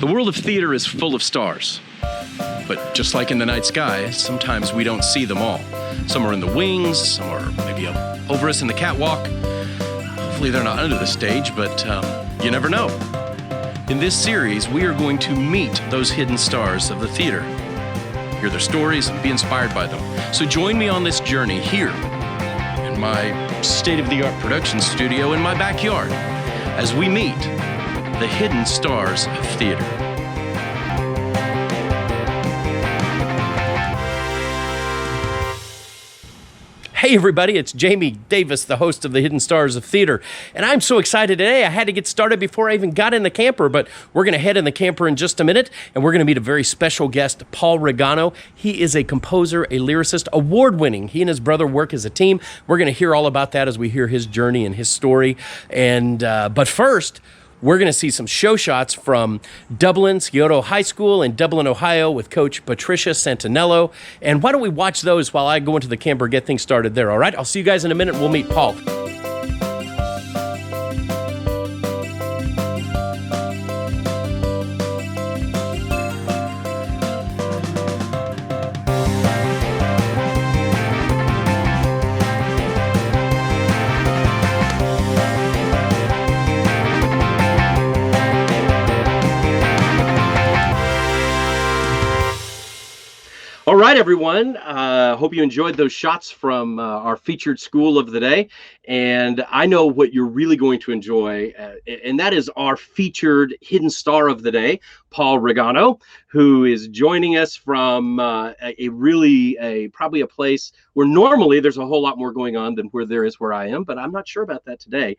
The world of theater is full of stars. But just like in the night sky, sometimes we don't see them all. Some are in the wings, some are maybe up over us in the catwalk. Hopefully they're not under the stage, but you never know. In this series, we are going to meet those hidden stars of the theater, hear their stories, and be inspired by them. So join me on this journey here in my state-of-the-art production studio in my backyard as we meet the hidden stars of theater. Hey everybody, it's Jamie Davis, the host of the Hidden Stars of Theater, and I'm so excited today. I had to get started before I even got in the camper, but we're going to head in the camper in just a minute, and we're going to meet a very special guest, Paul Rigano. He is a composer, a lyricist, award-winning. He and his brother work as a team. We're going to hear all about that as we hear his journey and his story. And but first, we're going to see some show shots from Dublin, Scioto High School in Dublin, Ohio with Coach Patricia Santinello. And why don't we watch those while I go into the camper, get things started there, all right? I'll see you guys in a minute. We'll meet Paul. All right, everyone. Hope you enjoyed those shots from our featured school of the day. And I know what you're really going to enjoy, and that is our featured hidden star of the day, Paul Rigano, who is joining us from probably a place where normally there's a whole lot more going on than where there is where I am, but I'm not sure about that today.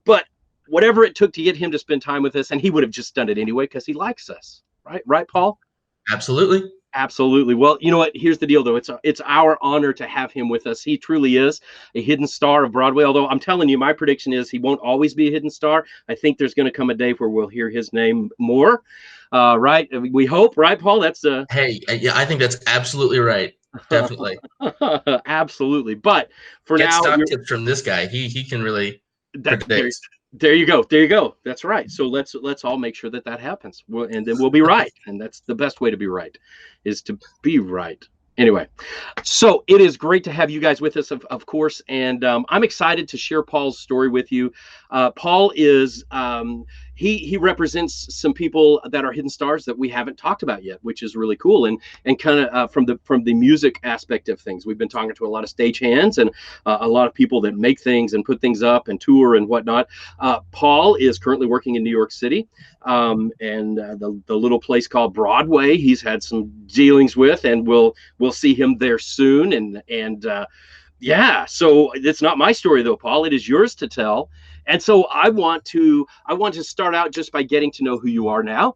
But whatever it took to get him to spend time with us, and he would have just done it anyway because he likes us, right? Right, Paul? Absolutely. Absolutely. Well, you know what? Here's the deal, though. It's our honor to have him with us. He truly is a hidden star of Broadway, although I'm telling you, my prediction is he won't always be a hidden star. I think there's going to come a day where we'll hear his name more, right? We hope, right, Paul? That's Hey, yeah, I think that's absolutely right. Definitely. Absolutely. But for Get now, stock tips from this guy. He can really predict. There you go. There you go. That's right. So let's all make sure that happens, and then we'll be right. And that's the best way to be right, is to be right. Anyway, so it is great to have you guys with us, of course, and I'm excited to share Paul's story with you. Paul is he represents some people that are hidden stars that we haven't talked about yet, which is really cool. And kind of from the music aspect of things, we've been talking to a lot of stagehands and a lot of people that make things and put things up and tour and whatnot. Paul is currently working in New York City, and the little place called Broadway he's had some dealings with, and we'll see him there soon. And yeah, so it's not my story though, Paul. It is yours to tell. And so I want to start out just by getting to know who you are now,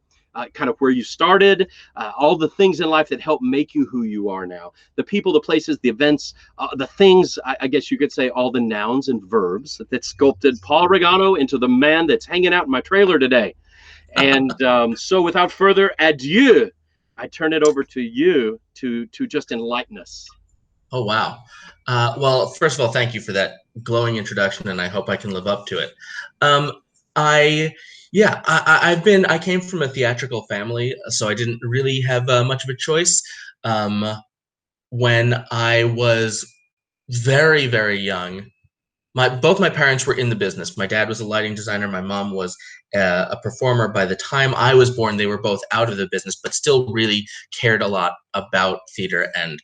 kind of where you started, all the things in life that help make you who you are now, the people, the places, the events, the things, I guess you could say all the nouns and verbs that sculpted Paul Rigano into the man that's hanging out in my trailer today. And so without further ado, I turn it over to you to just enlighten us. Oh, wow. Well, first of all, thank you for that glowing introduction, and I hope I can live up to it. I came from a theatrical family, so I didn't really have much of a choice. When I was very, very young, both my parents were in the business. My dad was a lighting designer. My mom was a performer. By the time I was born, they were both out of the business, but still really cared a lot about theater. And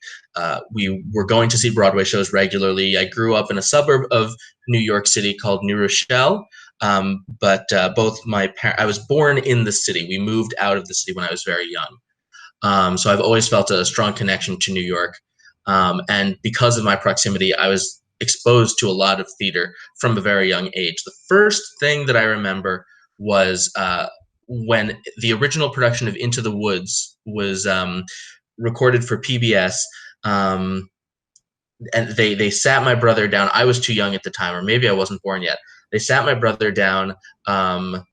we were going to see Broadway shows regularly. I grew up in a suburb of New York City called New Rochelle. But both my parents, I was born in the city. We moved out of the city when I was very young. So I've always felt a strong connection to New York. And because of my proximity, I was exposed to a lot of theater from a very young age. The first thing that I remember was when the original production of Into the Woods was recorded for PBS. And they sat my brother down. I was too young at the time, or maybe I wasn't born yet. They sat my brother down and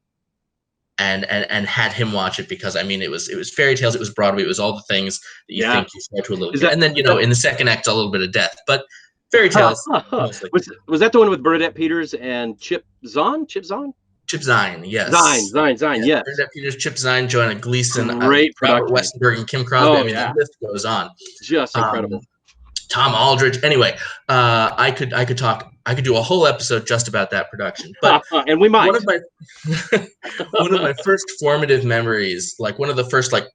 had him watch it, because I mean it was fairy tales, it was Broadway, it was all the things that you think you start to a little bit. And then in the second act a little bit of death, but fairy tales. Was that the one with Bernadette Peters and Chip Zahn? Chip Zien, yes. Zine, Yes, yes. Bernadette Peters, Chip Zien, Joanna Gleason, Great Robert production. Westenberg, and Kim Crosby. I Oh mean, the yeah, list goes on. just Um, incredible. Tom Aldridge. Anyway, I could do a whole episode just about that production. But And we one might. of my one of my first formative memories, like one of the first like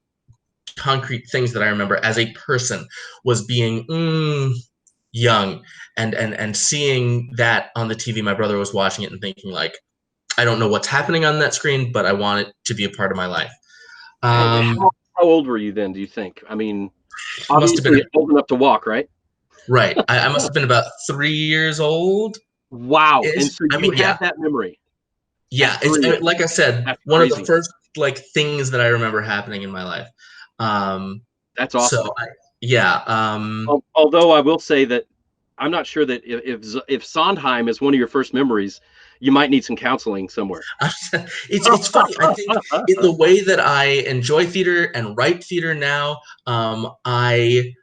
concrete things that I remember as a person, was being young and seeing that on the TV. My brother was watching it and thinking like, I don't know what's happening on that screen, but I want it to be a part of my life. How old were you then, do you think? I mean, Must have been obviously old enough to walk, right? right. I must have been about 3 years old. Wow. And so I you mean, had yeah, that memory yeah. at 3. Like I said, That's one of the crazy. first like things that I remember happening in my life. Um, That's so awesome. yeah. Although I will say that I'm not sure that if Sondheim is one of your first memories, you might need some counseling somewhere. It's funny. I think in the way that I enjoy theater and write theater now, I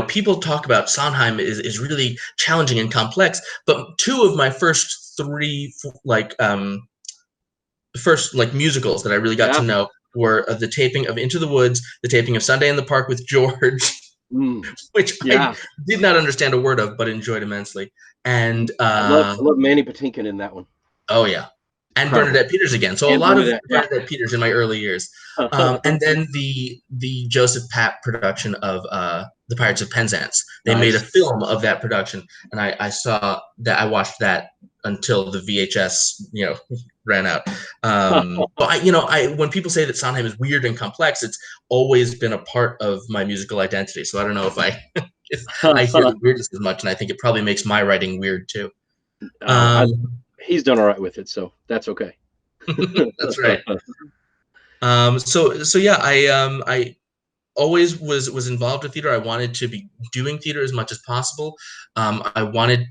people talk about Sondheim is really challenging and complex, but two of my first three musicals that I really got to Yeah. know were the taping of Into the Woods, the taping of Sunday in the Park with George, which I Yeah. did not understand a word of, but enjoyed immensely. And I love Manny Patinkin in that one. oh yeah, and Incredible. Bernadette Peters again. So a And lot of Bernadette. Yeah. Bernadette Peters in my early years, and then the Joseph Papp production of The Pirates of Penzance. They made a Nice. film of that production, and I saw that. I watched that until the VHS ran out. But I when people say that Sondheim is weird and complex, it's always been a part of my musical identity. So I don't know if I if I hear the weirdness as much, and I think it probably makes my writing weird too. Oh, he's done all right with it, so that's okay. That's right. So yeah, I always was involved with theater. I wanted to be doing theater as much as possible. I wanted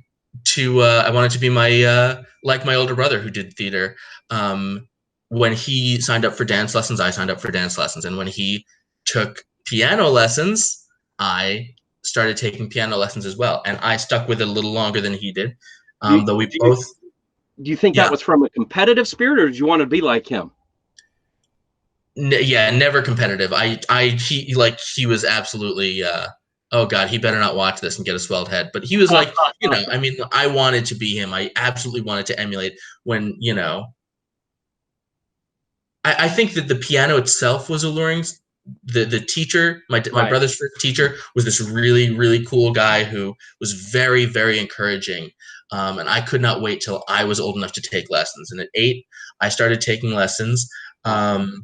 to be my like my older brother who did theater. When he signed up for dance lessons, I signed up for dance lessons, and when he took piano lessons, I started taking piano lessons as well. And I stuck with it a little longer than he did. Though we both. Do you think Yeah. that was from a competitive spirit, or did you want to be like him? Yeah, never competitive. He was absolutely oh god, he better not watch this and get a swelled head. But he was like, I mean, I wanted to be him. I absolutely wanted to emulate when, I think that the piano itself was alluring. The teacher, my brother's first teacher, was this really, really cool guy who was very, very encouraging. And I could not wait till I was old enough to take lessons. And at 8, I started taking lessons. And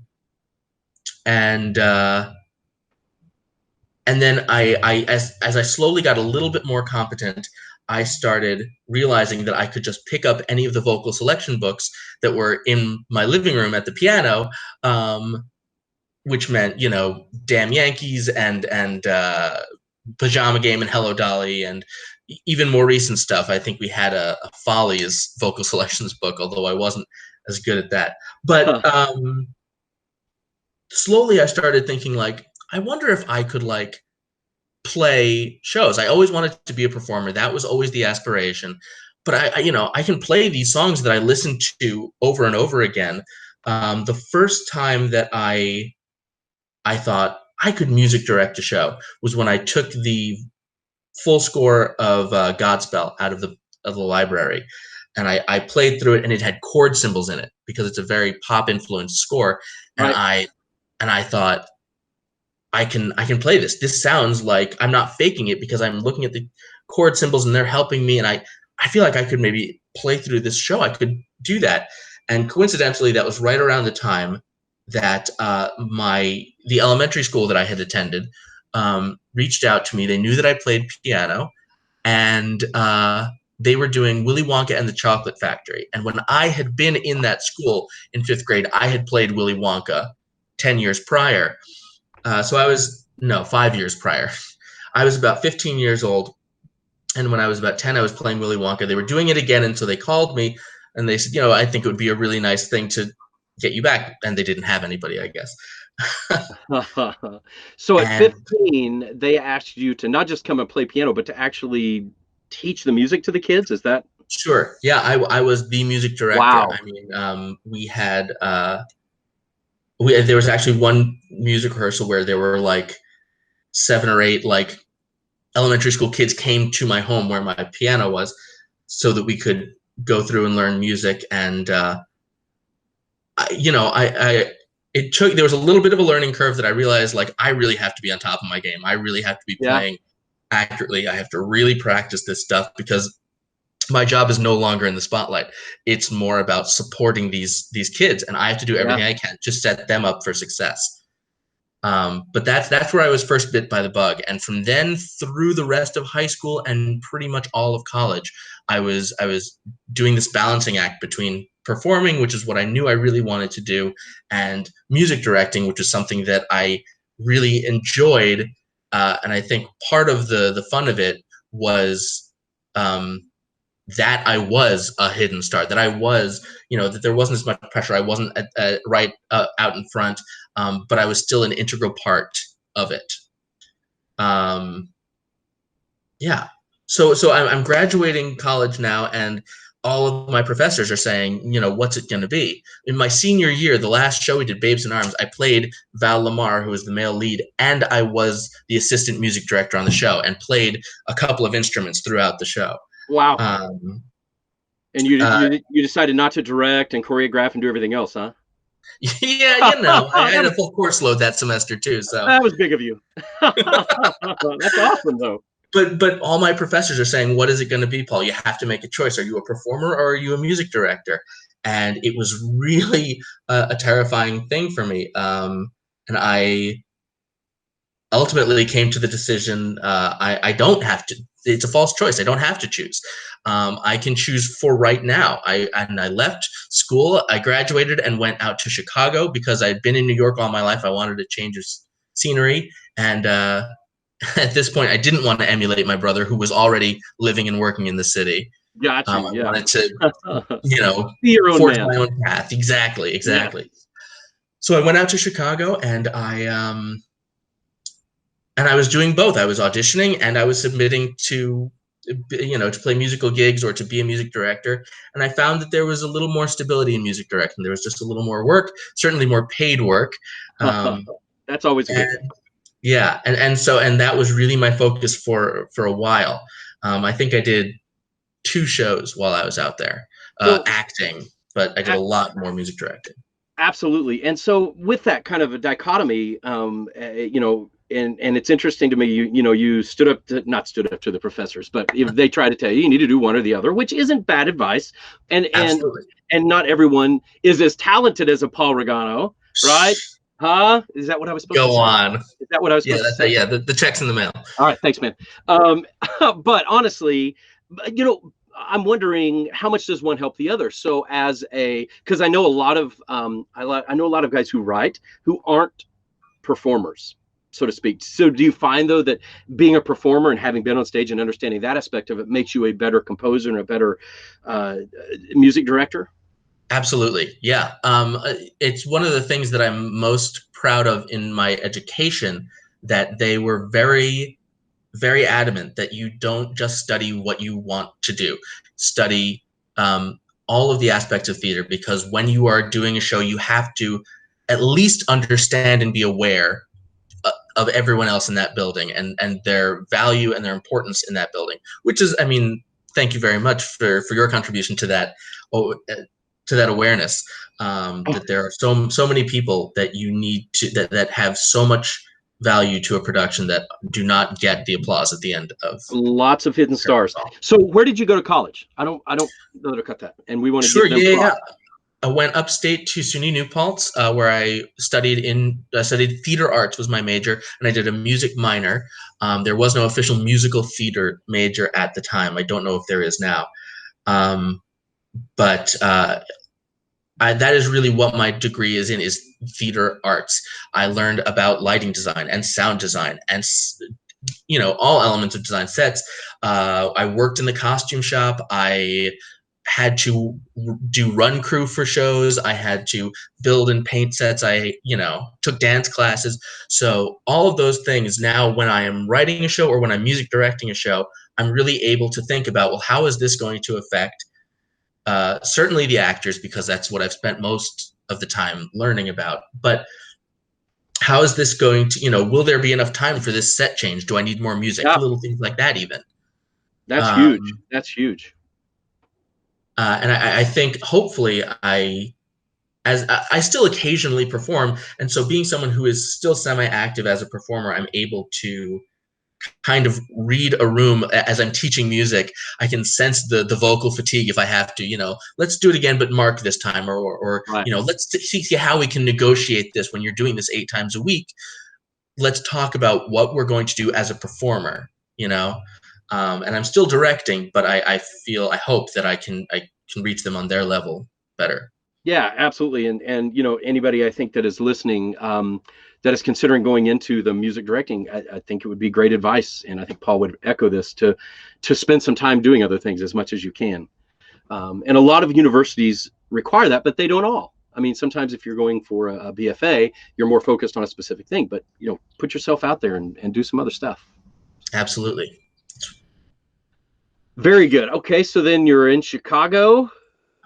then as I slowly got a little bit more competent, I started realizing that I could just pick up any of the vocal selection books that were in my living room at the piano, which meant Damn Yankees and Pajama Game and Hello Dolly, and even more recent stuff. I think we had a Follies vocal selections book, although I wasn't as good at that. But slowly I started thinking like, I wonder if I could like play shows. I always wanted to be a performer. That was always the aspiration. But I can play these songs that I listen to over and over again. The first time that I thought I could music direct a show was when I took the full score of Godspell out of the library, and I played through it, and it had chord symbols in it because it's a very pop influenced score, and I thought, I can play this. This sounds like I'm not faking it because I'm looking at the chord symbols and they're helping me, and I feel like I could maybe play through this show. I could do that. And coincidentally, that was right around the time that the elementary school that I had attended reached out to me. They knew that I played piano, and they were doing Willy Wonka and the Chocolate Factory. And when I had been in that school in 5th grade, I had played Willy Wonka 10 years prior. So I was, 5 years prior. I was about 15 years old. And when I was about 10, I was playing Willy Wonka. They were doing it again. And so they called me and they said, I think it would be a really nice thing to get you back. And they didn't have anybody, I guess. So at 15, they asked you to not just come and play piano, but to actually teach the music to the kids. Is that? Sure. Yeah, I was the music director. Wow. I mean, we had there was actually one music rehearsal where there were like 7 or 8 like elementary school kids came to my home where my piano was, so that we could go through and learn music. And I it took there was a little bit of a learning curve that I realized, like, I really have to be on top of my game. I really have to be Yeah. playing accurately. I have to really practice this stuff because my job is no longer in the spotlight. It's more about supporting these kids, and I have to do Yeah. everything I can to set them up for success. But that's where I was first bit by the bug, and from then through the rest of high school and pretty much all of college, I was doing this balancing act between performing, which is what I knew I really wanted to do, and music directing, which is something that I really enjoyed. And I think part of the fun of it was um, that I was a hidden star, that I was, that there wasn't as much pressure. I wasn't right out in front, but I was still an integral part of it. Um, yeah. So I'm graduating college now, and all of my professors are saying, what's it going to be? In my senior year, the last show we did, Babes in Arms, I played Val Lamar, who was the male lead, and I was the assistant music director on the show and played a couple of instruments throughout the show. Wow. Um, And you decided not to direct and choreograph and do everything else, huh? Yeah, I had a full course load that semester too. So that was big of you. That's awesome, though. But all my professors are saying, what is it going to be, Paul? You have to make a choice. Are you a performer or are you a music director? And it was really a terrifying thing for me. And I ultimately came to the decision, I don't have to. It's a false choice. I don't have to choose. I can choose for right now. I left school. I graduated and went out to Chicago because I'd been in New York all my life. I wanted to change of scenery. And at this point, I didn't want to emulate my brother, who was already living and working in the city. Got you. I Yeah. wanted to, be your own forge man. my own path. Exactly. Yeah. So I went out to Chicago, and I was doing both. I was auditioning and I was submitting to play musical gigs or to be a music director. And I found that there was a little more stability in music directing. There was just a little more work, certainly more paid work. That's always a good thing. Yeah, and that was really my focus for a while. I think I did 2 shows while I was out there acting, but I did a lot more music directing. Absolutely. And so with that kind of a dichotomy, and it's interesting to me, you not stood up to the professors, but if they try to tell you need to do one or the other, which isn't bad advice. And not everyone is as talented as a Paul Rigano, right? Huh? Is that what I was supposed to say? Go on. Is that what I was supposed to say? Yeah, the check's in the mail. All right, thanks, man. But honestly, I'm wondering how much does one help the other? So because I know a lot of I know a lot of guys who write who aren't performers, so to speak. So do you find, though, that being a performer and having been on stage and understanding that aspect of it makes you a better composer and a better music director? Absolutely. Yeah. It's one of the things that I'm most proud of in my education, that they were very, very adamant that you don't just study what you want to do. Study all of the aspects of theater, because when you are doing a show, you have to at least understand and be aware of everyone else in that building and their value and their importance in that building, which is, thank you very much for your contribution to that. To that awareness, that there are so many people that you need to that have so much value to a production that do not get the applause at the end of. Lots of hidden stars. So where did you go to college? I don't know to cut that, and we want to Sure. give them props. I went upstate to SUNY New Paltz, where I studied theater arts was my major, and I did a music minor. There was no official musical theater major at the time. I don't know if there is now. But that is really what my degree is in, is theater arts. I learned about lighting design and sound design and all elements of design sets. I worked in the costume shop. I had to do run crew for shows. I had to build and paint sets. I took dance classes. So all of those things, now when I am writing a show or when I'm music directing a show, I'm really able to think about, well, how is this going to affect certainly the actors, because that's what I've spent most of the time learning about. But how is this going to, will there be enough time for this set change? Do I need more music? Yeah, Little things like that, even. that's huge. Um, That's huge. and I think hopefully as I still occasionally perform, and so being someone who is still semi-active as a performer, I'm able to kind of read a room as I'm teaching music. I can sense the vocal fatigue if I have to, let's do it again, but mark this time, or Right. let's see how we can negotiate this when you're doing this 8 times a week. Let's talk about what we're going to do as a performer. And I'm still directing, but I hope that I can reach them on their level better. Yeah, absolutely. And anybody I think that is listening, that is considering going into the music directing, I think it would be great advice, and I think Paul would echo this, to spend some time doing other things as much as you can. And a lot of universities require that, but they don't all. I mean, sometimes if you're going for a BFA, you're more focused on a specific thing, but put yourself out there and do some other stuff. Absolutely. Very good. Okay, so then you're in Chicago.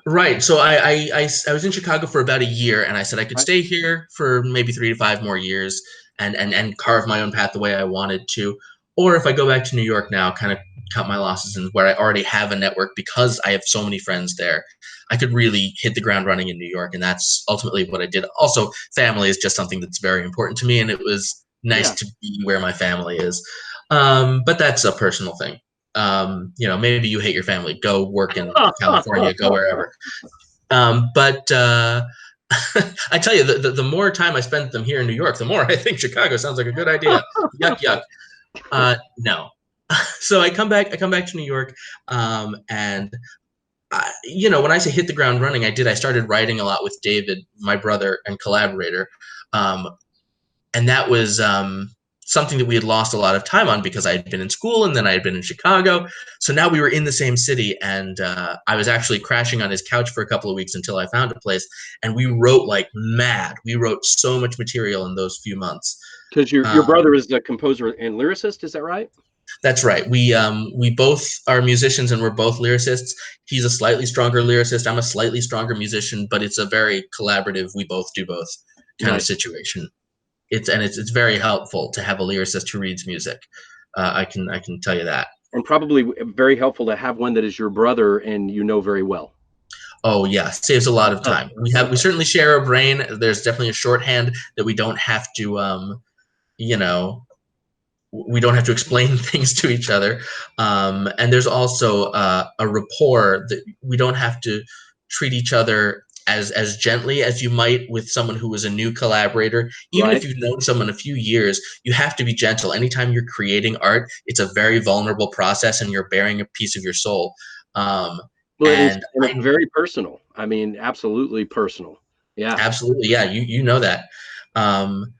Right. So I was in Chicago for about a year, and I said I could Right. stay here for maybe 3 to 5 more years and carve my own path the way I wanted to. Or if I go back to New York now, kind of cut my losses, and where I already have a network because I have so many friends there, I could really hit the ground running in New York. And that's ultimately what I did. Also, family is just something that's very important to me, and it was nice Yeah. to be where my family is. But that's a personal thing. Maybe you hate your family, go work in California, go wherever. But I tell you, the more time I spend them here in New York, the more I think Chicago sounds like a good idea. Yuck, yuck. No. So I come back to New York, and when I say hit the ground running, I started writing a lot with David, my brother and collaborator, and that was something that we had lost a lot of time on because I had been in school and then I had been in Chicago. So now we were in the same city, and I was actually crashing on his couch for a couple of weeks until I found a place, and we wrote like mad. We wrote so much material in those few months. Because your brother is the composer and lyricist, is that right? That's right. We both are musicians, and we're both lyricists. He's a slightly stronger lyricist. I'm a slightly stronger musician, but it's a very collaborative, we both do both kind of situation. It's very helpful to have a lyricist who reads music. I can tell you that. And probably very helpful to have one that is your brother and very well. Oh yeah, saves a lot of time. We certainly share a brain. There's definitely a shorthand that we don't have to we don't have to explain things to each other. And there's also a rapport that we don't have to treat each other as gently as you might with someone who is a new collaborator. Even if you've known someone a few years, you have to be gentle. Anytime you're creating art, it's a very vulnerable process, and you're bearing a piece of your soul. Well, and it's very personal. I mean, absolutely personal. Yeah. Absolutely. Yeah. You know that. And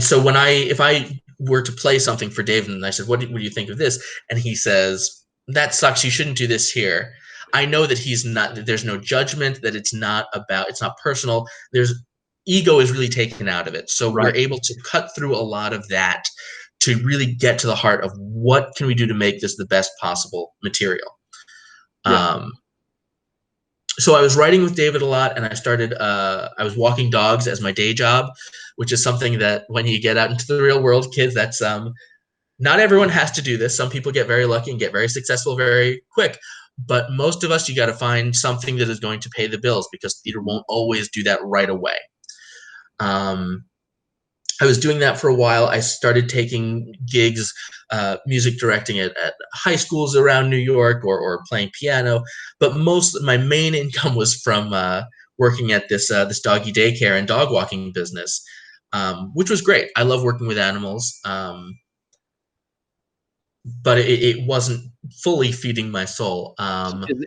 so if I were to play something for David and I said, what do you think of this? And he says, that sucks. You shouldn't do this here. I know that there's no judgment, that it's not personal. Ego is really taken out of it. So we're able to cut through a lot of that to really get to the heart of what can we do to make this the best possible material. Yeah. So I was writing with David a lot, and I was walking dogs as my day job, which is something that when you get out into the real world, kids, that's not everyone has to do this. Some people get very lucky and get very successful very quick. But most of us, you got to find something that is going to pay the bills, because theater won't always do that right away. I was doing that for a while. I started taking gigs, music directing at high schools around New York, or playing piano. But my main income was from working at this doggy daycare and dog walking business, which was great. I love working with animals. But it wasn't fully feeding my soul.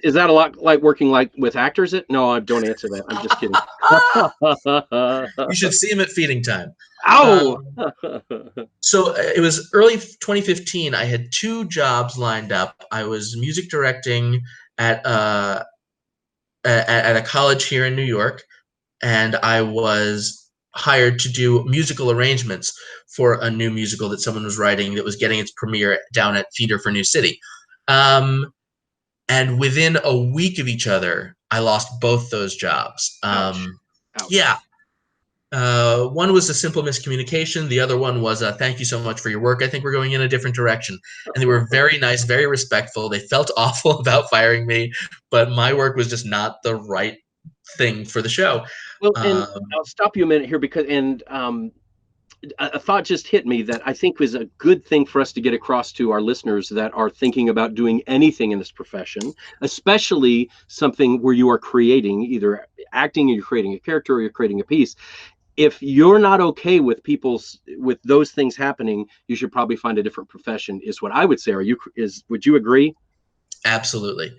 Is that a lot like working with actors? No, don't answer that. I'm just kidding. You should see him at feeding time. Ow! So it was early 2015. I had 2 jobs lined up. I was music directing at a college here in New York, and I was hired to do musical arrangements for a new musical that someone was writing that was getting its premiere down at Theater for New City. And within a week of each other, I lost both those jobs. Ouch. Yeah. One was a simple miscommunication. The other one was a thank you so much for your work. I think we're going in a different direction. And they were very nice, very respectful. They felt awful about firing me, but my work was just not the right thing for the show. Well, and I'll stop you a minute here because, a thought just hit me that I think was a good thing for us to get across to our listeners that are thinking about doing anything in this profession, especially something where you are creating either acting, or you're creating a character, or you're creating a piece. If you're not okay with with those things happening, you should probably find a different profession, is what I would say. Would you agree? Absolutely.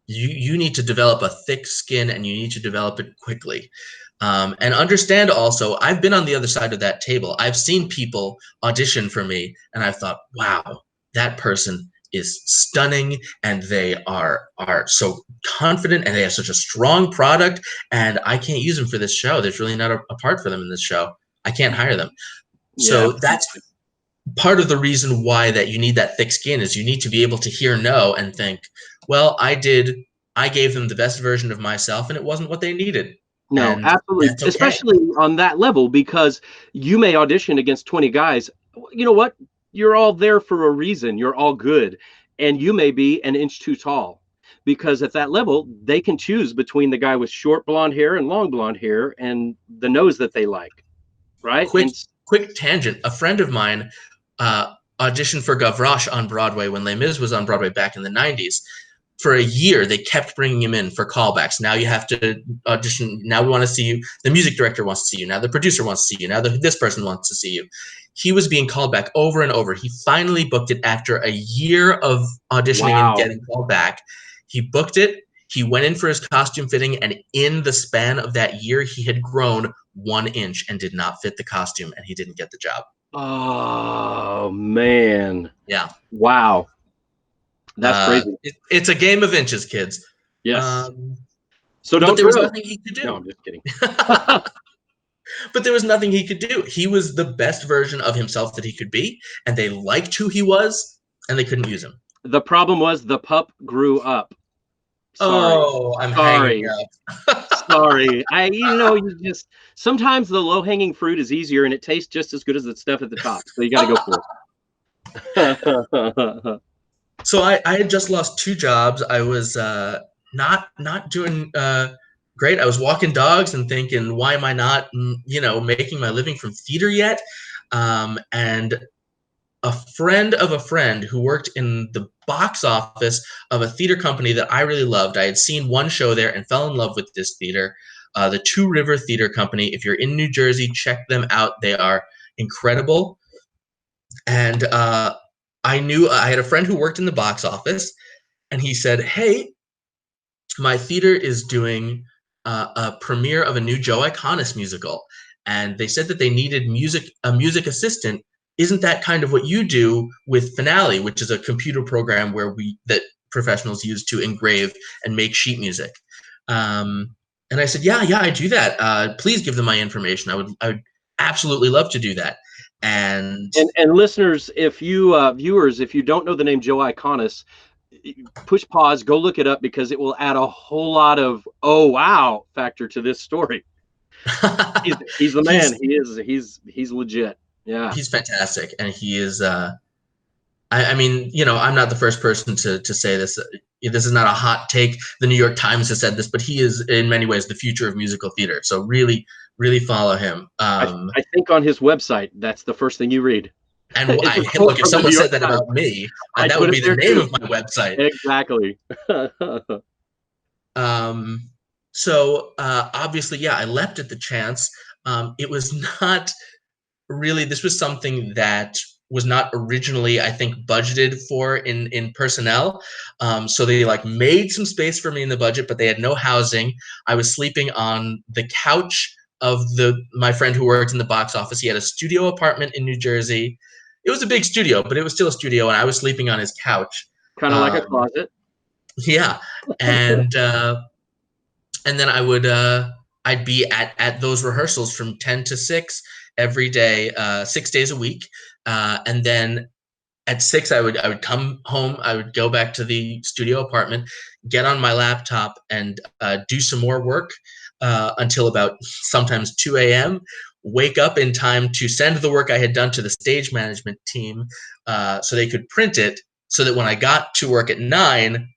You need to develop a thick skin, and you need to develop it quickly. And understand also, I've been on the other side of that table. I've seen people audition for me, and I've thought, wow, that person is stunning, and they are so confident, and they have such a strong product, and I can't use them for this show. There's really not a part for them in this show. I can't hire them. So that's part of the reason why that you need that thick skin, is you need to be able to hear no and think, well, I gave them the best version of myself, and it wasn't what they needed. No, absolutely. Okay. Especially on that level, because you may audition against 20 guys. You know what? You're all there for a reason. You're all good. And you may be an inch too tall, because at that level, they can choose between the guy with short blonde hair and long blonde hair and the nose that they like. Right? Quick tangent. A friend of mine auditioned for Gavroche on Broadway when Les Mis was on Broadway back in the 90s. For a year, they kept bringing him in for callbacks. Now you have to audition. Now we want to see you. The music director wants to see you. Now the producer wants to see you. Now this person wants to see you. He was being called back over and over. He finally booked it after a year of auditioning and getting called back. He booked it. He went in for his costume fitting, and in the span of that year, he had grown 1 inch and did not fit the costume, and he didn't get the job. Oh, man. Yeah. Wow. That's crazy. It's a game of inches, kids. Yes. So don't. But there was nothing he could do. No, I'm just kidding. But there was nothing he could do. He was the best version of himself that he could be, and they liked who he was, and they couldn't use him. The problem was the pup grew up. Sorry. Oh, I'm hanging up. Sorry. You just sometimes the low-hanging fruit is easier, and it tastes just as good as the stuff at the top. So you got to go for it. So I had just lost 2 jobs. I was not doing great. I was walking dogs and thinking, why am I not, making my living from theater yet? And a friend of a friend who worked in the box office of a theater company that I really loved. I had seen one show there and fell in love with this theater, the Two River Theater Company. If you're in New Jersey, check them out. They are incredible. And I knew I had a friend who worked in the box office, and he said, hey, my theater is doing a premiere of a new Joe Iconis musical. And they said that they needed a music assistant. Isn't that kind of what you do with Finale, which is a computer program that professionals use to engrave and make sheet music? And I said, yeah, I do that. Please give them my information. I would absolutely love to do that. And listeners, if you viewers, if you don't know the name Joe Iconis, push pause, go look it up, because it will add a whole lot of oh wow factor to this story. he's the man. He's legit. Yeah, he's fantastic, and he is. I mean, I'm not the first person to say this. This is not a hot take. The New York Times has said this, but he is in many ways the future of musical theater. So really follow him. I think on his website, that's the first thing you read. And look, if someone said that about me, that would be the name of my website. Exactly. So obviously, I leapt at the chance. It was not really. This was something that was not originally, I think, budgeted for in personnel. So they made some space for me in the budget, but they had no housing. I was sleeping on the couch of my friend who worked in the box office. He had a studio apartment in New Jersey. It was a big studio, but it was still a studio, and I was sleeping on his couch. Kind of like a closet. Yeah. And then I would I'd be at those rehearsals from 10 to 6 every day, 6 days a week. And then at 6, I would come home. I would go back to the studio apartment, get on my laptop, and do some more work until about sometimes 2 a.m. Wake up in time to send the work I had done to the stage management team, so they could print it, so that when I got to work at 9,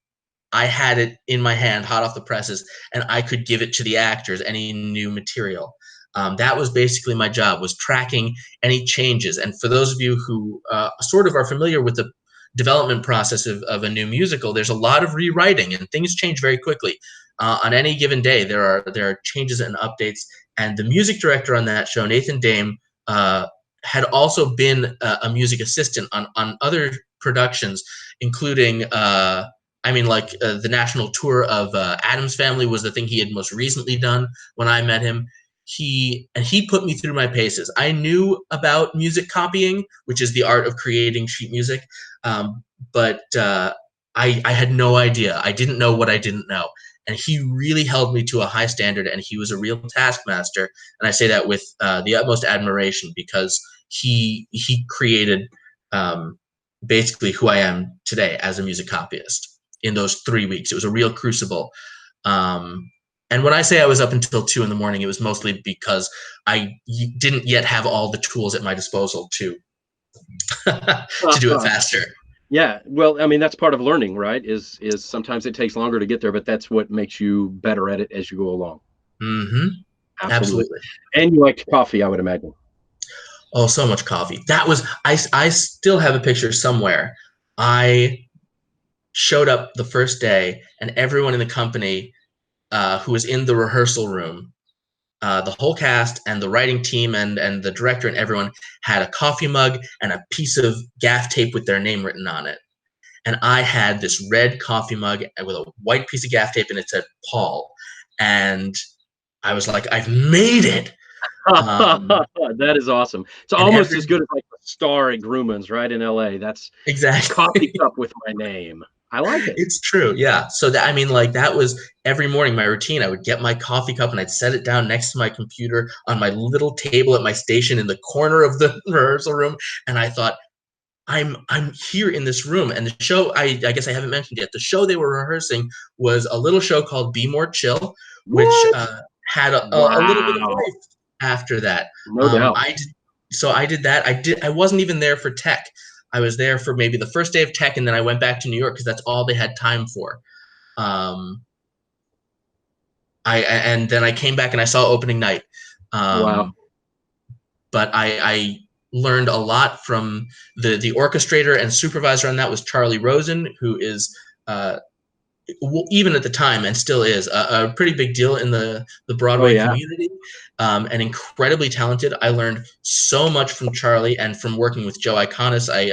I had it in my hand, hot off the presses, and I could give it to the actors, any new material. That was basically my job, was tracking any changes. And for those of you who sort of are familiar with the development process of a new musical, there's a lot of rewriting, and things change very quickly. On any given day, there are changes and updates. And the music director on that show, Nathan Dame, had also been a music assistant on other productions, including the national tour of Addams Family was the thing he had most recently done when I met him. He put me through my paces. I knew about music copying, which is the art of creating sheet music, but I had no idea. I didn't know what I didn't know. And he really held me to a high standard, and he was a real taskmaster. And I say that with the utmost admiration, because he created basically who I am today as a music copyist in those 3 weeks. It was a real crucible. And when I say I was up until 2 in the morning, it was mostly because I didn't yet have all the tools at my disposal to to do it faster. Yeah, well, I mean, that's part of learning, right? Is sometimes it takes longer to get there, but that's what makes you better at it as you go along. Mm-hmm. Absolutely. And you liked coffee, I would imagine. Oh, so much coffee. That was I still have a picture somewhere. I showed up the first day, and everyone in the company who was in the rehearsal room, the whole cast and the writing team and the director and everyone had a coffee mug and a piece of gaff tape with their name written on it. And I had this red coffee mug with a white piece of gaff tape, and it said Paul. And I was like, I've made it. That is awesome. It's almost as good as like the star at Grumman's, right, in LA. That's exactly coffee cup with my name. I like it. It's true, yeah. So that was every morning my routine. I would get my coffee cup and I'd set it down next to my computer on my little table at my station in the corner of the rehearsal room, and I thought, I'm here in this room. And the show, I guess I haven't mentioned yet, the show they were rehearsing was a little show called Be More Chill, which had a little bit of life after that. No doubt. I did that. I wasn't even there for tech. I was there for maybe the first day of tech, and then I went back to New York because that's all they had time for. And then I came back and I saw opening night. Wow. But I learned a lot from the orchestrator and supervisor on that was Charlie Rosen, who is even at the time and still is a pretty big deal in the Broadway community, and incredibly talented. I learned so much from Charlie, and from working with Joe Iconis, I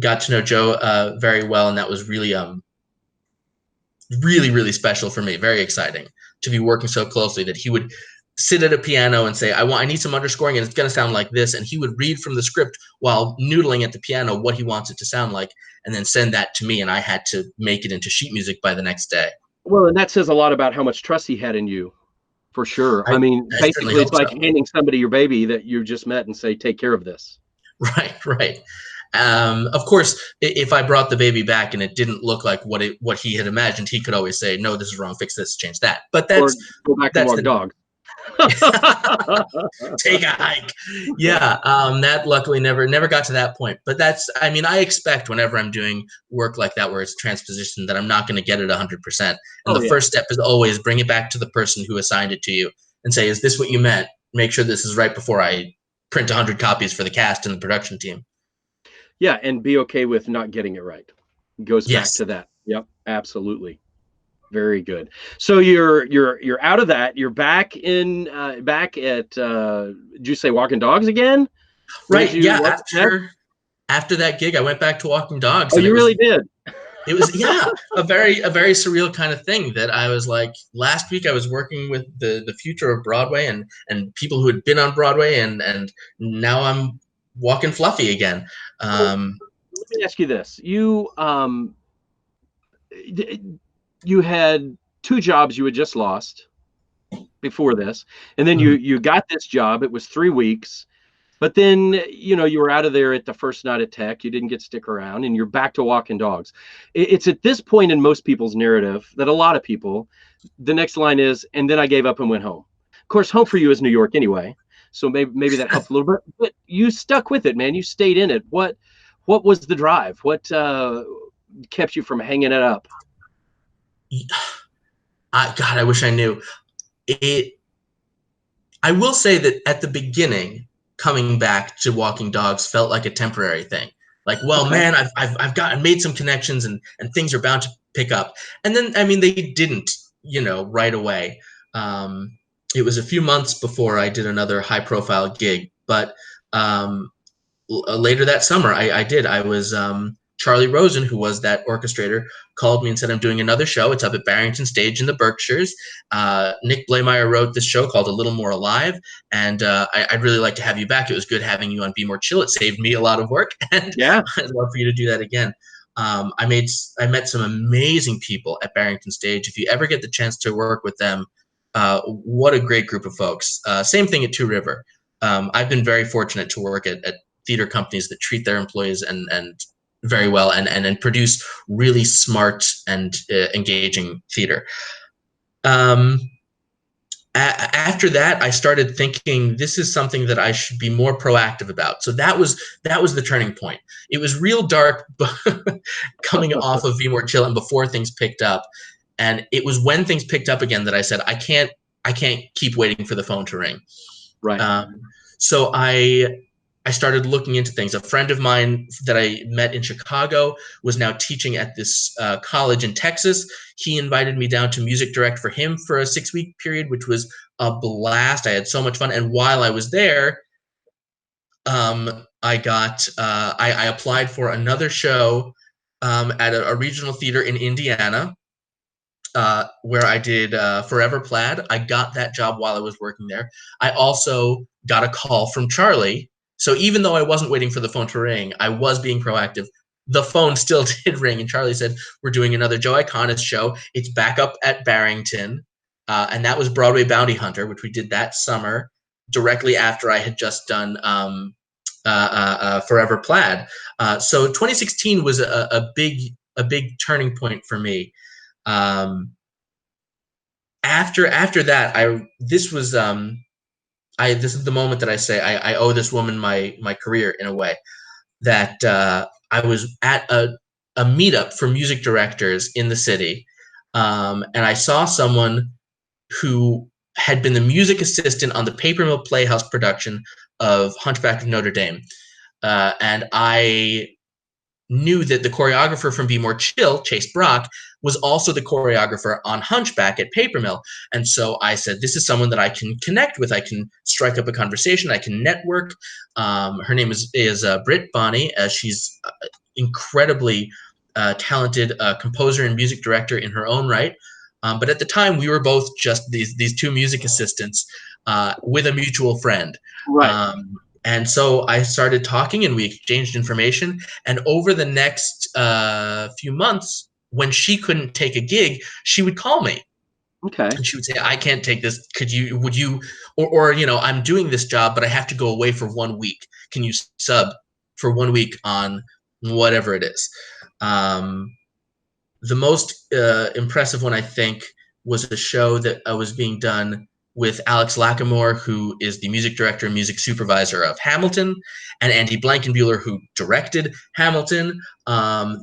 got to know Joe very well, and that was really really special for me. Very exciting to be working so closely that he would sit at a piano and say, I need some underscoring, and it's going to sound like this. And he would read from the script while noodling at the piano what he wants it to sound like, and then send that to me, and I had to make it into sheet music by the next day. Well, and that says a lot about how much trust he had in you, for sure. I mean, basically, it's like handing somebody your baby that you just met and say, take care of this. Right. Of course, if I brought the baby back and it didn't look like what he had imagined, he could always say, no, this is wrong, fix this, change that. But that's or go back to walk dogs. Take a hike. Yeah, that luckily never got to that point. But I expect whenever I'm doing work like that where it's transposition that I'm not going to get it 100%. And the first step is always bring it back to the person who assigned it to you and say, is this what you meant? Make sure this is right before I print 100 copies for the cast and the production team. Yeah, and be okay with not getting it right. Goes back to that. Yep, absolutely. Very good. So you're out of that. You're back at did you say Walking Dogs again? Right. Yeah. After that gig, I went back to Walking Dogs. Oh, you really did? It was a very surreal kind of thing that I was like, last week I was working with the future of Broadway and people who had been on Broadway, and now I'm walking fluffy again. Let me ask you this. You had 2 jobs you had just lost. before this, and then you got this job. It was 3 weeks, but then you were out of there at the first night at Tech. You didn't get to stick around, and you're back to walking dogs. It's at this point in most people's narrative that a lot of people, the next line is, and then I gave up and went home. Of course, home for you is New York anyway, so maybe that helped a little bit. But you stuck with it, man. You stayed in it. What was the drive? What kept you from hanging it up? God, I wish I knew. I will say that at the beginning, coming back to walking dogs felt like a temporary thing. Like, well, Okay. man, I've made some connections and things are bound to pick up. And then, I mean, they didn't, right away. It was a few months before I did another high profile gig, but later that summer, I did. I was Charlie Rosen, who was that orchestrator, called me and said, I'm doing another show. It's up at Barrington Stage in the Berkshires. Nick Blaemeyer wrote this show called A Little More Alive, and I'd really like to have you back. It was good having you on Be More Chill. It saved me a lot of work, and Yeah. I'd love for you to do that again. I met some amazing people at Barrington Stage. If you ever get the chance to work with them, what a great group of folks. Same thing at Two River. I've been very fortunate to work at theater companies that treat their employees and very well and produce really smart and engaging theater. After that, I started thinking this is something that I should be more proactive about. So that was the turning point. It was real dark coming off of Be More Chill and before things picked up. And it was when things picked up again that I said, I can't keep waiting for the phone to ring. Right. So I started looking into things. A friend of mine that I met in Chicago was now teaching at this college in Texas. He invited me down to music direct for him for a 6-week period, which was a blast. I had so much fun. And while I was there, I applied for another show at a regional theater in Indiana, where I did Forever Plaid. I got that job while I was working there. I also got a call from Charlie. So even though I wasn't waiting for the phone to ring, I was being proactive. The phone still did ring, and Charlie said, we're doing another Joe Iconis show. It's back up at Barrington, and that was Broadway Bounty Hunter, which we did that summer, directly after I had just done Forever Plaid. So 2016 was a big turning point for me. After that, this is the moment that I say I owe this woman my career in a way. That I was at a meetup for music directors in the city, and I saw someone who had been the music assistant on the Paper Mill Playhouse production of Hunchback of Notre Dame, and I knew that the choreographer from Be More Chill, Chase Brock, was also the choreographer on Hunchback at Paper Mill. And so I said, this is someone that I can connect with. I can strike up a conversation. I can network. Her name is Britt Bonney. She's incredibly talented composer and music director in her own right. But at the time, we were both just these two music assistants with a mutual friend. Right. And so I started talking and we exchanged information. And over the next few months, when she couldn't take a gig, she would call me. Okay. And she would say, I can't take this. Would you, or I'm doing this job, but I have to go away for 1 week. Can you sub for 1 week on whatever it is? The most impressive one, I think, was a show that was being done with Alex Lacamoire, who is the music director and music supervisor of Hamilton, and Andy Blankenbuehler, who directed Hamilton.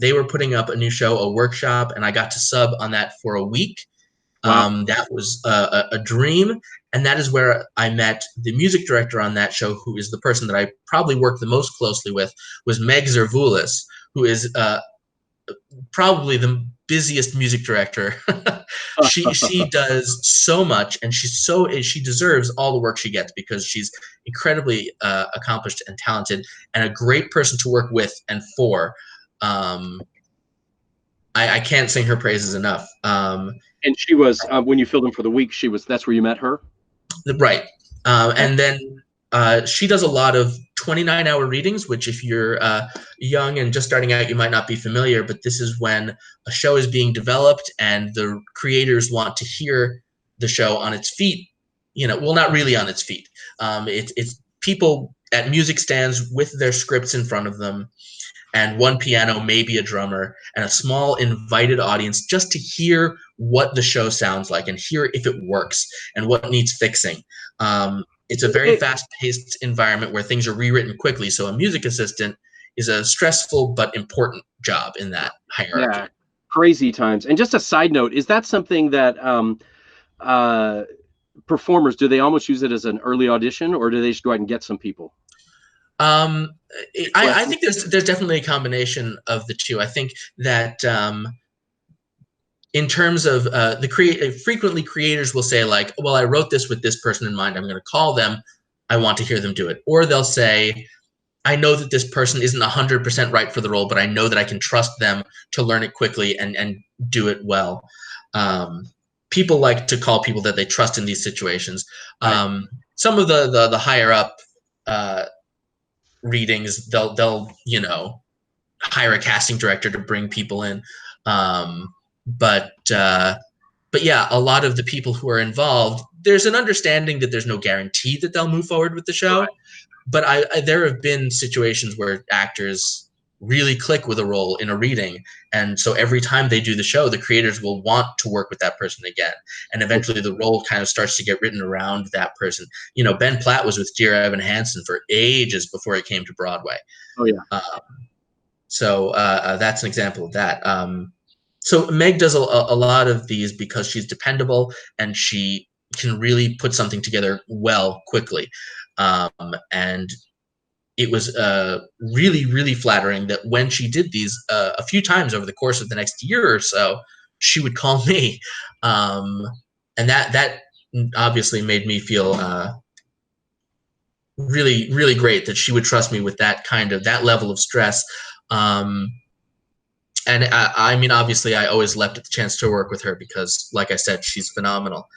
They were putting up a new show, a workshop, and I got to sub on that for a week. Wow. That was a dream, and that is where I met the music director on that show, who is the person that I probably worked the most closely with, was Meg Zervoulis, who is probably the busiest music director. she does so much, and she deserves all the work she gets because she's incredibly accomplished and talented and a great person to work with and for. I can't sing her praises enough. And she was when you filled in for the week. That's where you met her. Right. And then she does a lot of 29-hour readings, which if you're young and just starting out, you might not be familiar, but this is when a show is being developed and the creators want to hear the show on its feet well, not really on its feet. It's people at music stands with their scripts in front of them, and one piano, maybe a drummer, and a small invited audience just to hear what the show sounds like and hear if it works and what needs fixing. It's a very fast-paced environment where things are rewritten quickly, so a music assistant is a stressful but important job in that hierarchy. Yeah, crazy times. And just a side note, is that something that performers, do they almost use it as an early audition, or do they just go out and get some people? I think there's definitely a combination of the two. I think that in terms of frequently creators will say like, well, I wrote this with this person in mind. I'm going to call them. I want to hear them do it. Or they'll say, I know that this person isn't 100% right for the role, but I know that I can trust them to learn it quickly and do it well. People like to call people that they trust in these situations. Right. Some of the higher up readings, they'll hire a casting director to bring people in. But yeah, a lot of the people who are involved, there's an understanding that there's no guarantee that they'll move forward with the show. Right. But there have been situations where actors really click with a role in a reading, and so every time they do the show, the creators will want to work with that person again, and eventually the role kind of starts to get written around that person. Ben Platt was with Dear Evan Hansen for ages before he came to Broadway. Oh yeah. So that's an example of that. So Meg does a lot of these because she's dependable and she can really put something together well quickly. And it was really, really flattering that when she did these a few times over the course of the next year or so, she would call me. And that obviously made me feel really, really great that she would trust me with that level of stress. And I mean, obviously, I always leapt at the chance to work with her because, like I said, she's phenomenal.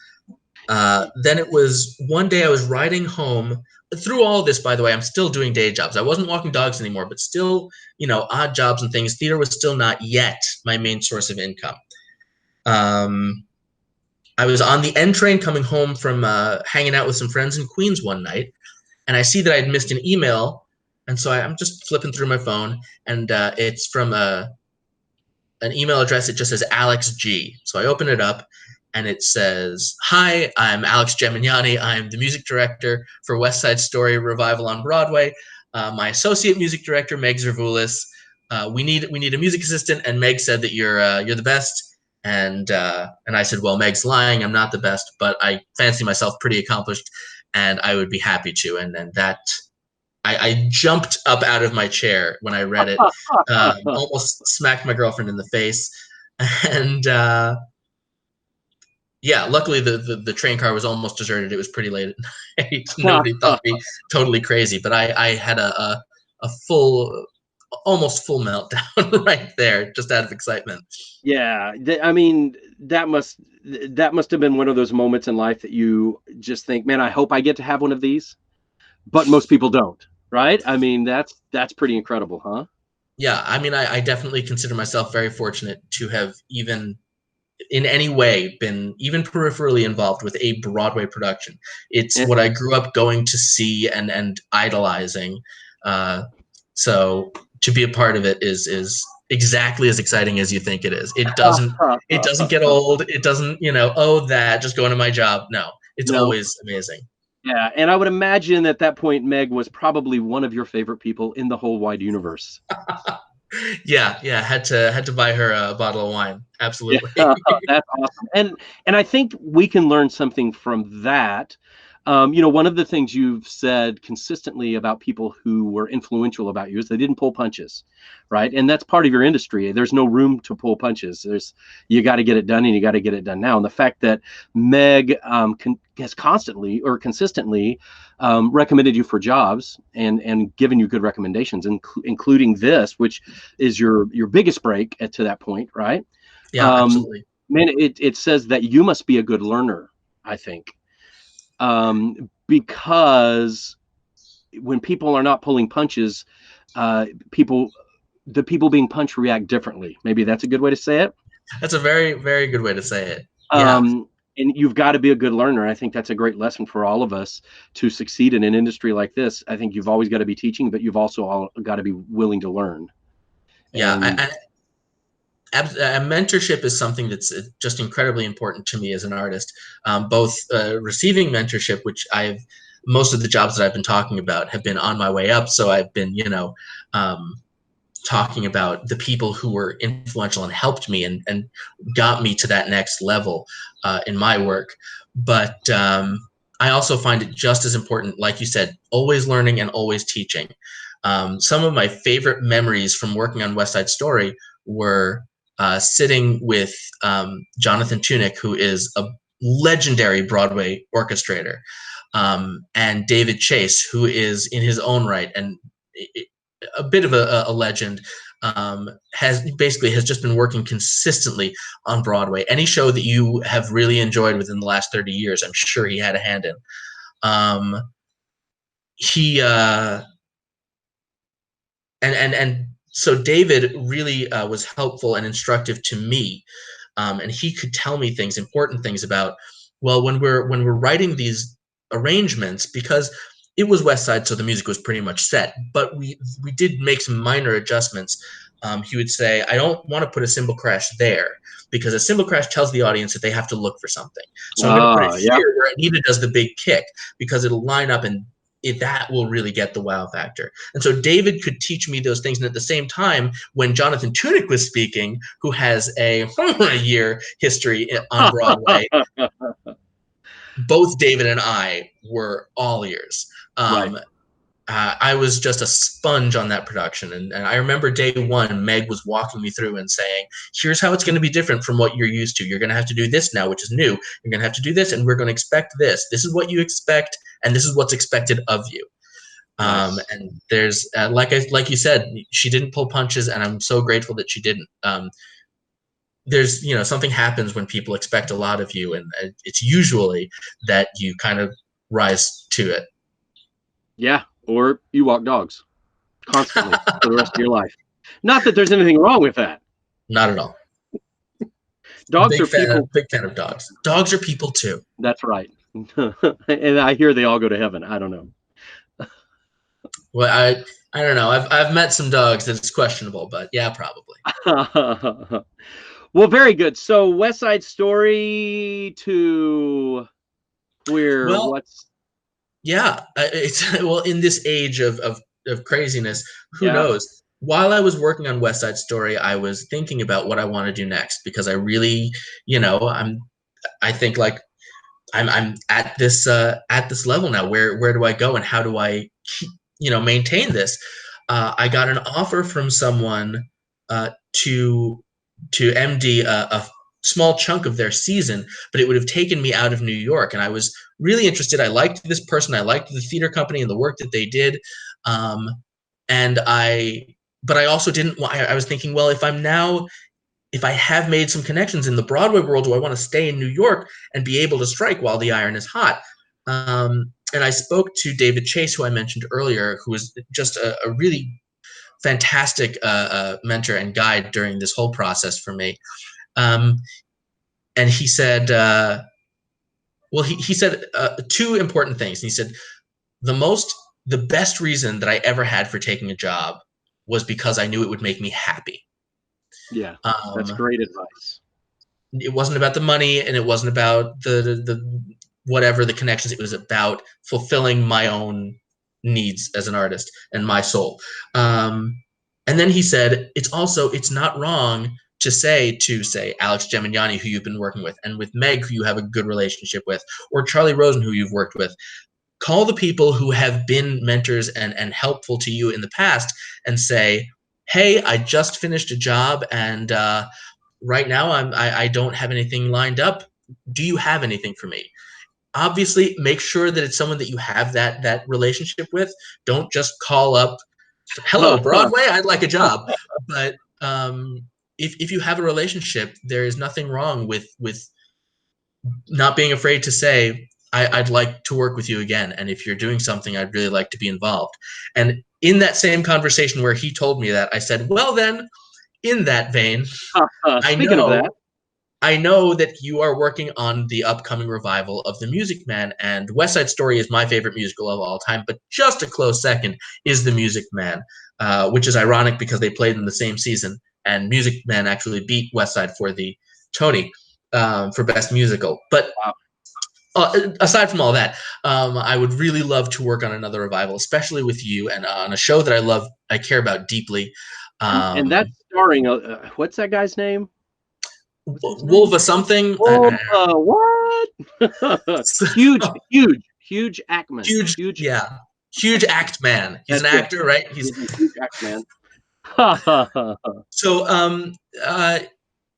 Then it was one day I was riding home. Through all this, by the way, I'm still doing day jobs. I wasn't walking dogs anymore, but still, odd jobs and things. Theater was still not yet my main source of income. I was on the N train coming home from hanging out with some friends in Queens one night, and I see that I'd missed an email, and so I'm just flipping through my phone, and it's from an email address. It just says Alex G. So I open it up, and it says, "Hi, I'm Alex Gemignani. I'm the music director for West Side Story revival on Broadway. My associate music director, Meg Zervoulis. We need a music assistant, and Meg said that you're the best." And I said, "Well, Meg's lying. I'm not the best, but I fancy myself pretty accomplished, and I would be happy to." And then that. I jumped up out of my chair when I read it, almost smacked my girlfriend in the face, and yeah, luckily the train car was almost deserted. It was pretty late at night. Nobody thought me totally crazy, but I had a almost full meltdown right there, just out of excitement. Yeah, I mean, that must have been one of those moments in life that you just think, man, I hope I get to have one of these, but most people don't, right? I mean, that's pretty incredible, huh? Yeah, I mean, I definitely consider myself very fortunate to have even in any way been even peripherally involved with a Broadway production. It's what I grew up going to see and idolizing. So to be a part of it is exactly as exciting as you think it is. It doesn't get old. It doesn't, just going to my job. No, it's always amazing. Yeah, and I would imagine at that point, Meg was probably one of your favorite people in the whole wide universe. Yeah, had to buy her a bottle of wine. Absolutely. Yeah, that's awesome. And I think we can learn something from that. One of the things you've said consistently about people who were influential about you is they didn't pull punches, right? And that's part of your industry. There's no room to pull punches. You got to get it done, and you got to get it done now. And the fact that Meg has constantly or consistently recommended you for jobs and given you good recommendations, including this, which is your biggest break to that point, right? Yeah, absolutely. Man, it says that you must be a good learner, I think. Because when people are not pulling punches, the people being punched react differently. Maybe that's a good way to say it. That's a very, very good way to say it. Yeah. And you've got to be a good learner. I think that's a great lesson for all of us to succeed in an industry like this. I think you've always got to be teaching, but you've also got to be willing to learn. Yeah, And mentorship is something that's just incredibly important to me as an artist. Both receiving mentorship, which I've most of the jobs that I've been talking about have been on my way up, so I've been talking about the people who were influential and helped me and got me to that next level in my work. But I also find it just as important, like you said, always learning and always teaching. Some of my favorite memories from working on West Side Story were sitting with Jonathan Tunick, who is a legendary Broadway orchestrator, and David Chase, who is in his own right and a bit of a legend, has just been working consistently on Broadway. Any show that you have really enjoyed within the last 30 years, I'm sure he had a hand in. He and so David really was helpful and instructive to me, and he could tell me things, important things about, well, when we're writing these arrangements, because it was West Side, so the music was pretty much set, but we did make some minor adjustments. He would say, I don't want to put a cymbal crash there because a cymbal crash tells the audience that they have to look for something. So I'm going to put it here where Anita does the big kick because it'll line up and that will really get the wow factor. And so David could teach me those things. And at the same time, when Jonathan Tunick was speaking, who has a year history on Broadway, both David and I were all ears. right. I was just a sponge on that production. And I remember day one, Meg was walking me through and saying, here's how it's going to be different from what you're used to. You're going to have to do this now, which is new. You're going to have to do this, and we're going to expect this. This is what you expect, and this is what's expected of you. Nice. And there's, like you said, she didn't pull punches, and I'm so grateful that she didn't. There's, something happens when people expect a lot of you, and it's usually that you kind of rise to it. Yeah. Or you walk dogs constantly for the rest of your life. Not that there's anything wrong with that. Not at all. Dogs are people. Big fan of dogs. Dogs are people too. That's right. And I hear they all go to heaven. I don't know. Well, I don't know. I've met some dogs that's questionable, but yeah, probably. Well, very good. So West Side Story to where what's yeah, it's in this age of craziness, who knows? While I was working on West Side Story, I was thinking about what I want to do next, because I really, I think like I'm at this level now. Where do I go, and how do I maintain this? I got an offer from someone to MD a small chunk of their season, but it would have taken me out of New York. And I was really interested. I liked this person. I liked the theater company and the work that they did. But I also didn't want, I was thinking, well, if I have made some connections in the Broadway world, do I want to stay in New York and be able to strike while the iron is hot? And I spoke to David Chase, who I mentioned earlier, who was just a really fantastic mentor and guide during this whole process for me. And he said, he said two important things. He said, the best reason that I ever had for taking a job was because I knew it would make me happy. Yeah, that's great advice. It wasn't about the money, and it wasn't about the whatever the connections. It was about fulfilling my own needs as an artist and my soul. And then he said, it's not wrong to say Alex Gemignani, who you've been working with, and with Meg, who you have a good relationship with, or Charlie Rosen, who you've worked with. Call the people who have been mentors and helpful to you in the past and say, hey, I just finished a job, and right now I don't have anything lined up. Do you have anything for me? Obviously, make sure that it's someone that you have that relationship with. Don't just call up, hello, Broadway, I'd like a job. But if you have a relationship, there is nothing wrong with not being afraid to say, I'd like to work with you again. And if you're doing something, I'd really like to be involved. And in that same conversation where he told me that, I said, well, then, in that vein, I know I know that you are working on the upcoming revival of The Music Man, and West Side Story is my favorite musical of all time, but just a close second is The Music Man, which is ironic because they played in the same season, and Music Man actually beat West Side for the Tony for Best Musical. But aside from all that, I would really love to work on another revival, especially with you, and on a show that I care about deeply. And that's starring what's that guy's name? Wolva something. What? Huge Ackman. Huge act man. He's an actor, right? He's a huge act man. So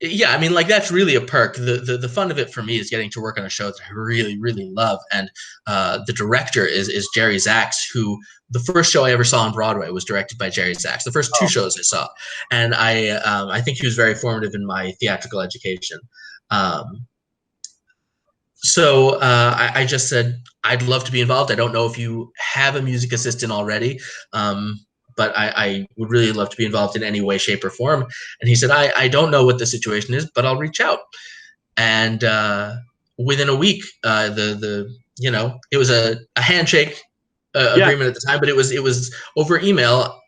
yeah, I mean, like, that's really a perk. The fun of it for me is getting to work on a show that I really, really love. And the director is Jerry Zaks, who the first show I ever saw on Broadway was directed by Jerry Zaks. The first two shows I saw, and I think he was very formative in my theatrical education. So I just said I'd love to be involved. I don't know if you have a music assistant already. But I would really love to be involved in any way, shape, or form. And he said, I don't know what the situation is, but I'll reach out. And within a week, it was a handshake agreement at the time, but it was over email.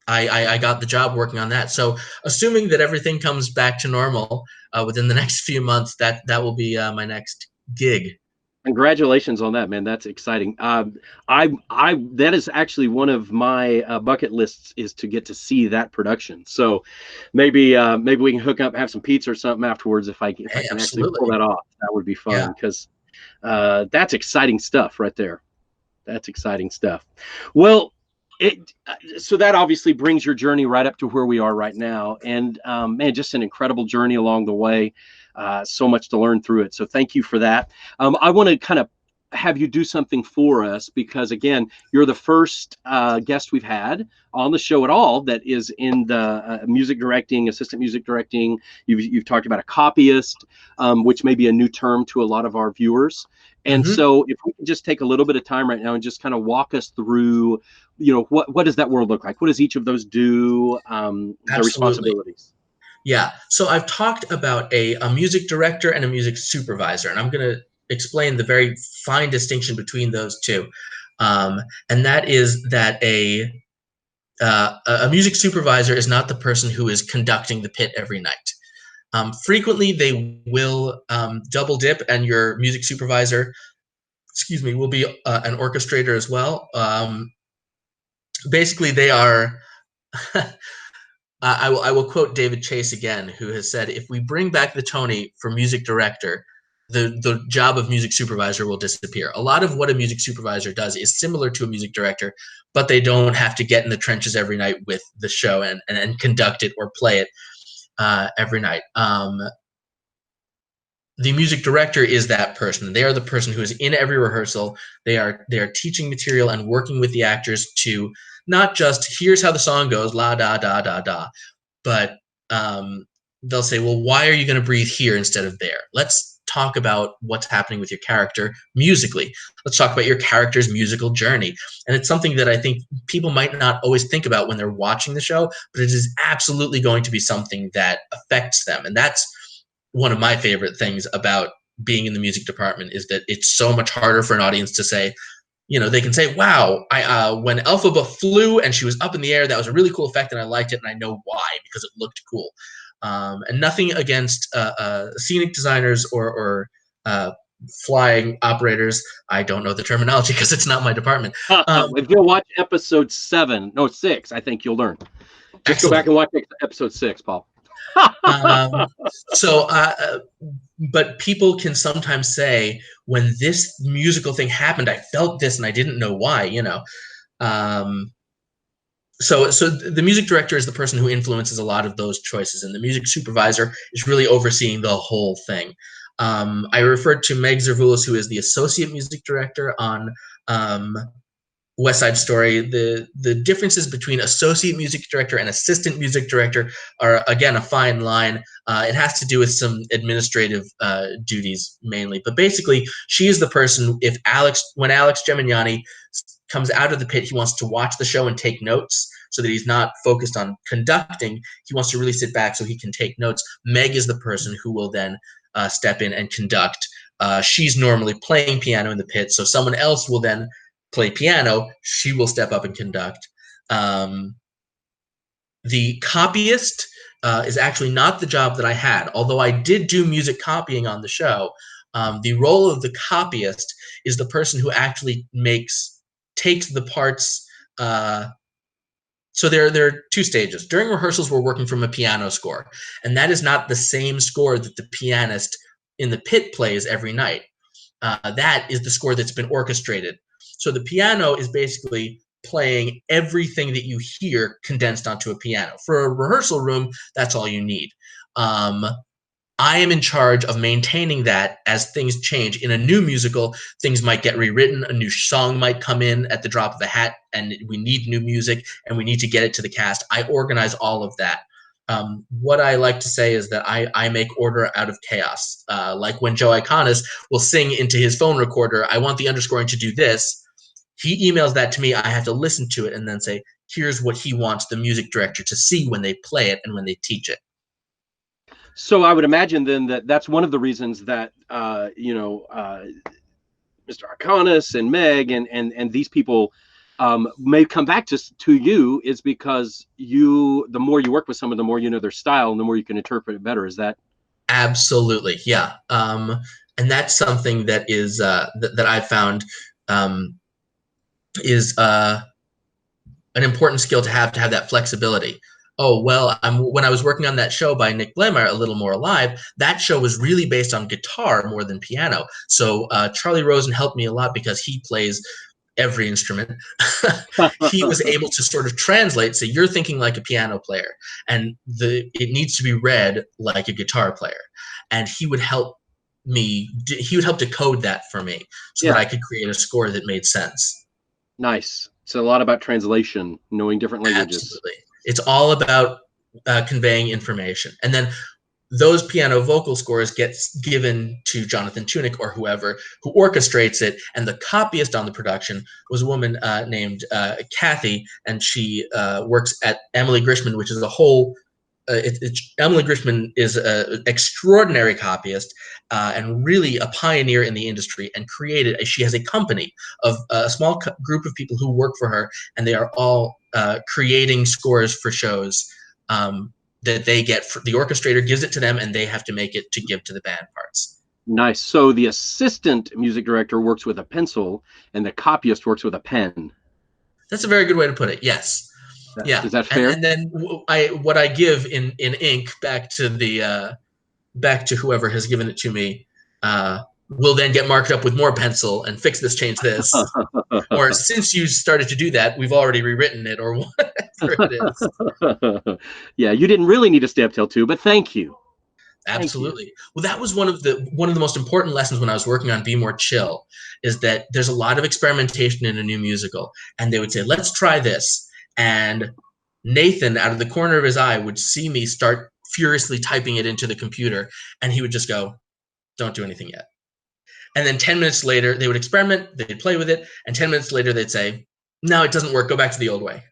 I got the job working on that. So assuming that everything comes back to normal within the next few months, that will be my next gig. Congratulations on that, man. That's exciting. That is actually one of my bucket lists, is to get to see that production. So maybe we can hook up, have some pizza or something afterwards if I can actually pull that off. That would be fun, because that's exciting stuff right there. That's exciting stuff. Well, so that obviously brings your journey right up to where we are right now, and man, just an incredible journey along the way. So much to learn through it. So thank you for that. I want to kind of have you do something for us, because again, you're the first guest we've had on the show at all that is in the music directing, assistant music directing. You've talked about a copyist, which may be a new term to a lot of our viewers. And so if we can just take a little bit of time right now and just kind of walk us through, what does that world look like? What does each of those do? Their responsibilities. Yeah, so I've talked about a music director and a music supervisor, and I'm going to explain the very fine distinction between those two. And that is that a music supervisor is not the person who is conducting the pit every night. Frequently, they will double dip, and your music supervisor, will be an orchestrator as well. Basically, they are... I will quote David Chase again, who has said, if we bring back the Tony for music director, the job of music supervisor will disappear. A lot of what a music supervisor does is similar to a music director, but they don't have to get in the trenches every night with the show and conduct it or play it every night. The music director is that person. They are the person who is in every rehearsal. They are teaching material and working with the actors to not just, here's how the song goes, la da da da da, but they'll say, well, why are you going to breathe here instead of there? Let's talk about what's happening with your character musically. Let's talk about your character's musical journey. And it's something that I think people might not always think about when they're watching the show, but it is absolutely going to be something that affects them. And that's one of my favorite things about being in the music department, is that it's so much harder for an audience to say, they can say, wow, when Elphaba flew and she was up in the air, that was a really cool effect and I liked it, and I know why, because it looked cool. And nothing against scenic designers or flying operators. I don't know the terminology because it's not my department. If you'll watch episode 6, I think you'll learn. Just go back and watch episode 6, Paul. But people can sometimes say, when this musical thing happened, I felt this and I didn't know why, So the music director is the person who influences a lot of those choices, and the music supervisor is really overseeing the whole thing. I referred to Meg Zervulis, who is the associate music director on West Side Story. The differences between associate music director and assistant music director are, again, a fine line. It has to do with some administrative duties mainly, but basically she is the person, when Alex Gemignani comes out of the pit, he wants to watch the show and take notes. so that he's not focused on conducting. He wants to really sit back so he can take notes. Meg is the person who will then step in and conduct. She's normally playing piano in the pit, so someone else will then play piano. She will step up and conduct. The copyist is actually not the job that I had, although I did do music copying on the show. The role of the copyist is the person who actually takes the parts. So there are two stages. During rehearsals, we're working from a piano score, and that is not the same score that the pianist in the pit plays every night. That is the score that's been orchestrated. So the piano is basically playing everything that you hear condensed onto a piano. For a rehearsal room, that's all you need. I am in charge of maintaining that as things change. In a new musical, things might get rewritten, a new song might come in at the drop of a hat, and we need new music, and we need to get it to the cast. I organize all of that. What I like to say is that I make order out of chaos. Like when Joe Iconis will sing into his phone recorder, I want the underscoring to do this. He emails that to me. I have to listen to it and then say, here's what he wants the music director to see when they play it and when they teach it. So I would imagine then that that's one of the reasons that Mr. Arconis and Meg and these people may come back to you, is because the more you work with someone, the more you know their style and the more you can interpret it better. Is that? Absolutely, yeah. And that's something that is that I found is an important skill to have that flexibility. Oh, well, when I was working on that show by Nick Blamire, A Little More Alive, that show was really based on guitar more than piano. So Charlie Rosen helped me a lot because he plays every instrument. He was able to sort of translate, so you're thinking like a piano player, and it needs to be read like a guitar player. And he would help decode that for me so that I could create a score that made sense. Nice. It's a lot about translation, knowing different languages. Absolutely. It's all about conveying information. And then those piano vocal scores get given to Jonathan Tunick or whoever who orchestrates it. And the copyist on the production was a woman named Kathy, and she works at Emily Grishman, which is a whole Emily Grishman is an extraordinary copyist and really a pioneer in the industry, and she has a company of a small group of people who work for her, and they are all creating scores for shows that they get. The orchestrator gives it to them, and they have to make it to give to the band parts. Nice. So the assistant music director works with a pencil, and the copyist works with a pen. That's a very good way to put it. Yes. Yeah. Is that fair? And then what I give in ink back to whoever has given it to me will then get marked up with more pencil and fix this, change this. Or since you started to do that, we've already rewritten it, or whatever it is. Yeah, you didn't really need a step till two, but thank you. Absolutely. Thank you. Well, that was one of the most important lessons when I was working on Be More Chill, is that there's a lot of experimentation in a new musical. And they would say, let's try this. And Nathan, out of the corner of his eye, would see me start furiously typing it into the computer, and he would just go, don't do anything yet. And then 10 minutes later, they would experiment, they'd play with it, and 10 minutes later, they'd say, no, it doesn't work, go back to the old way.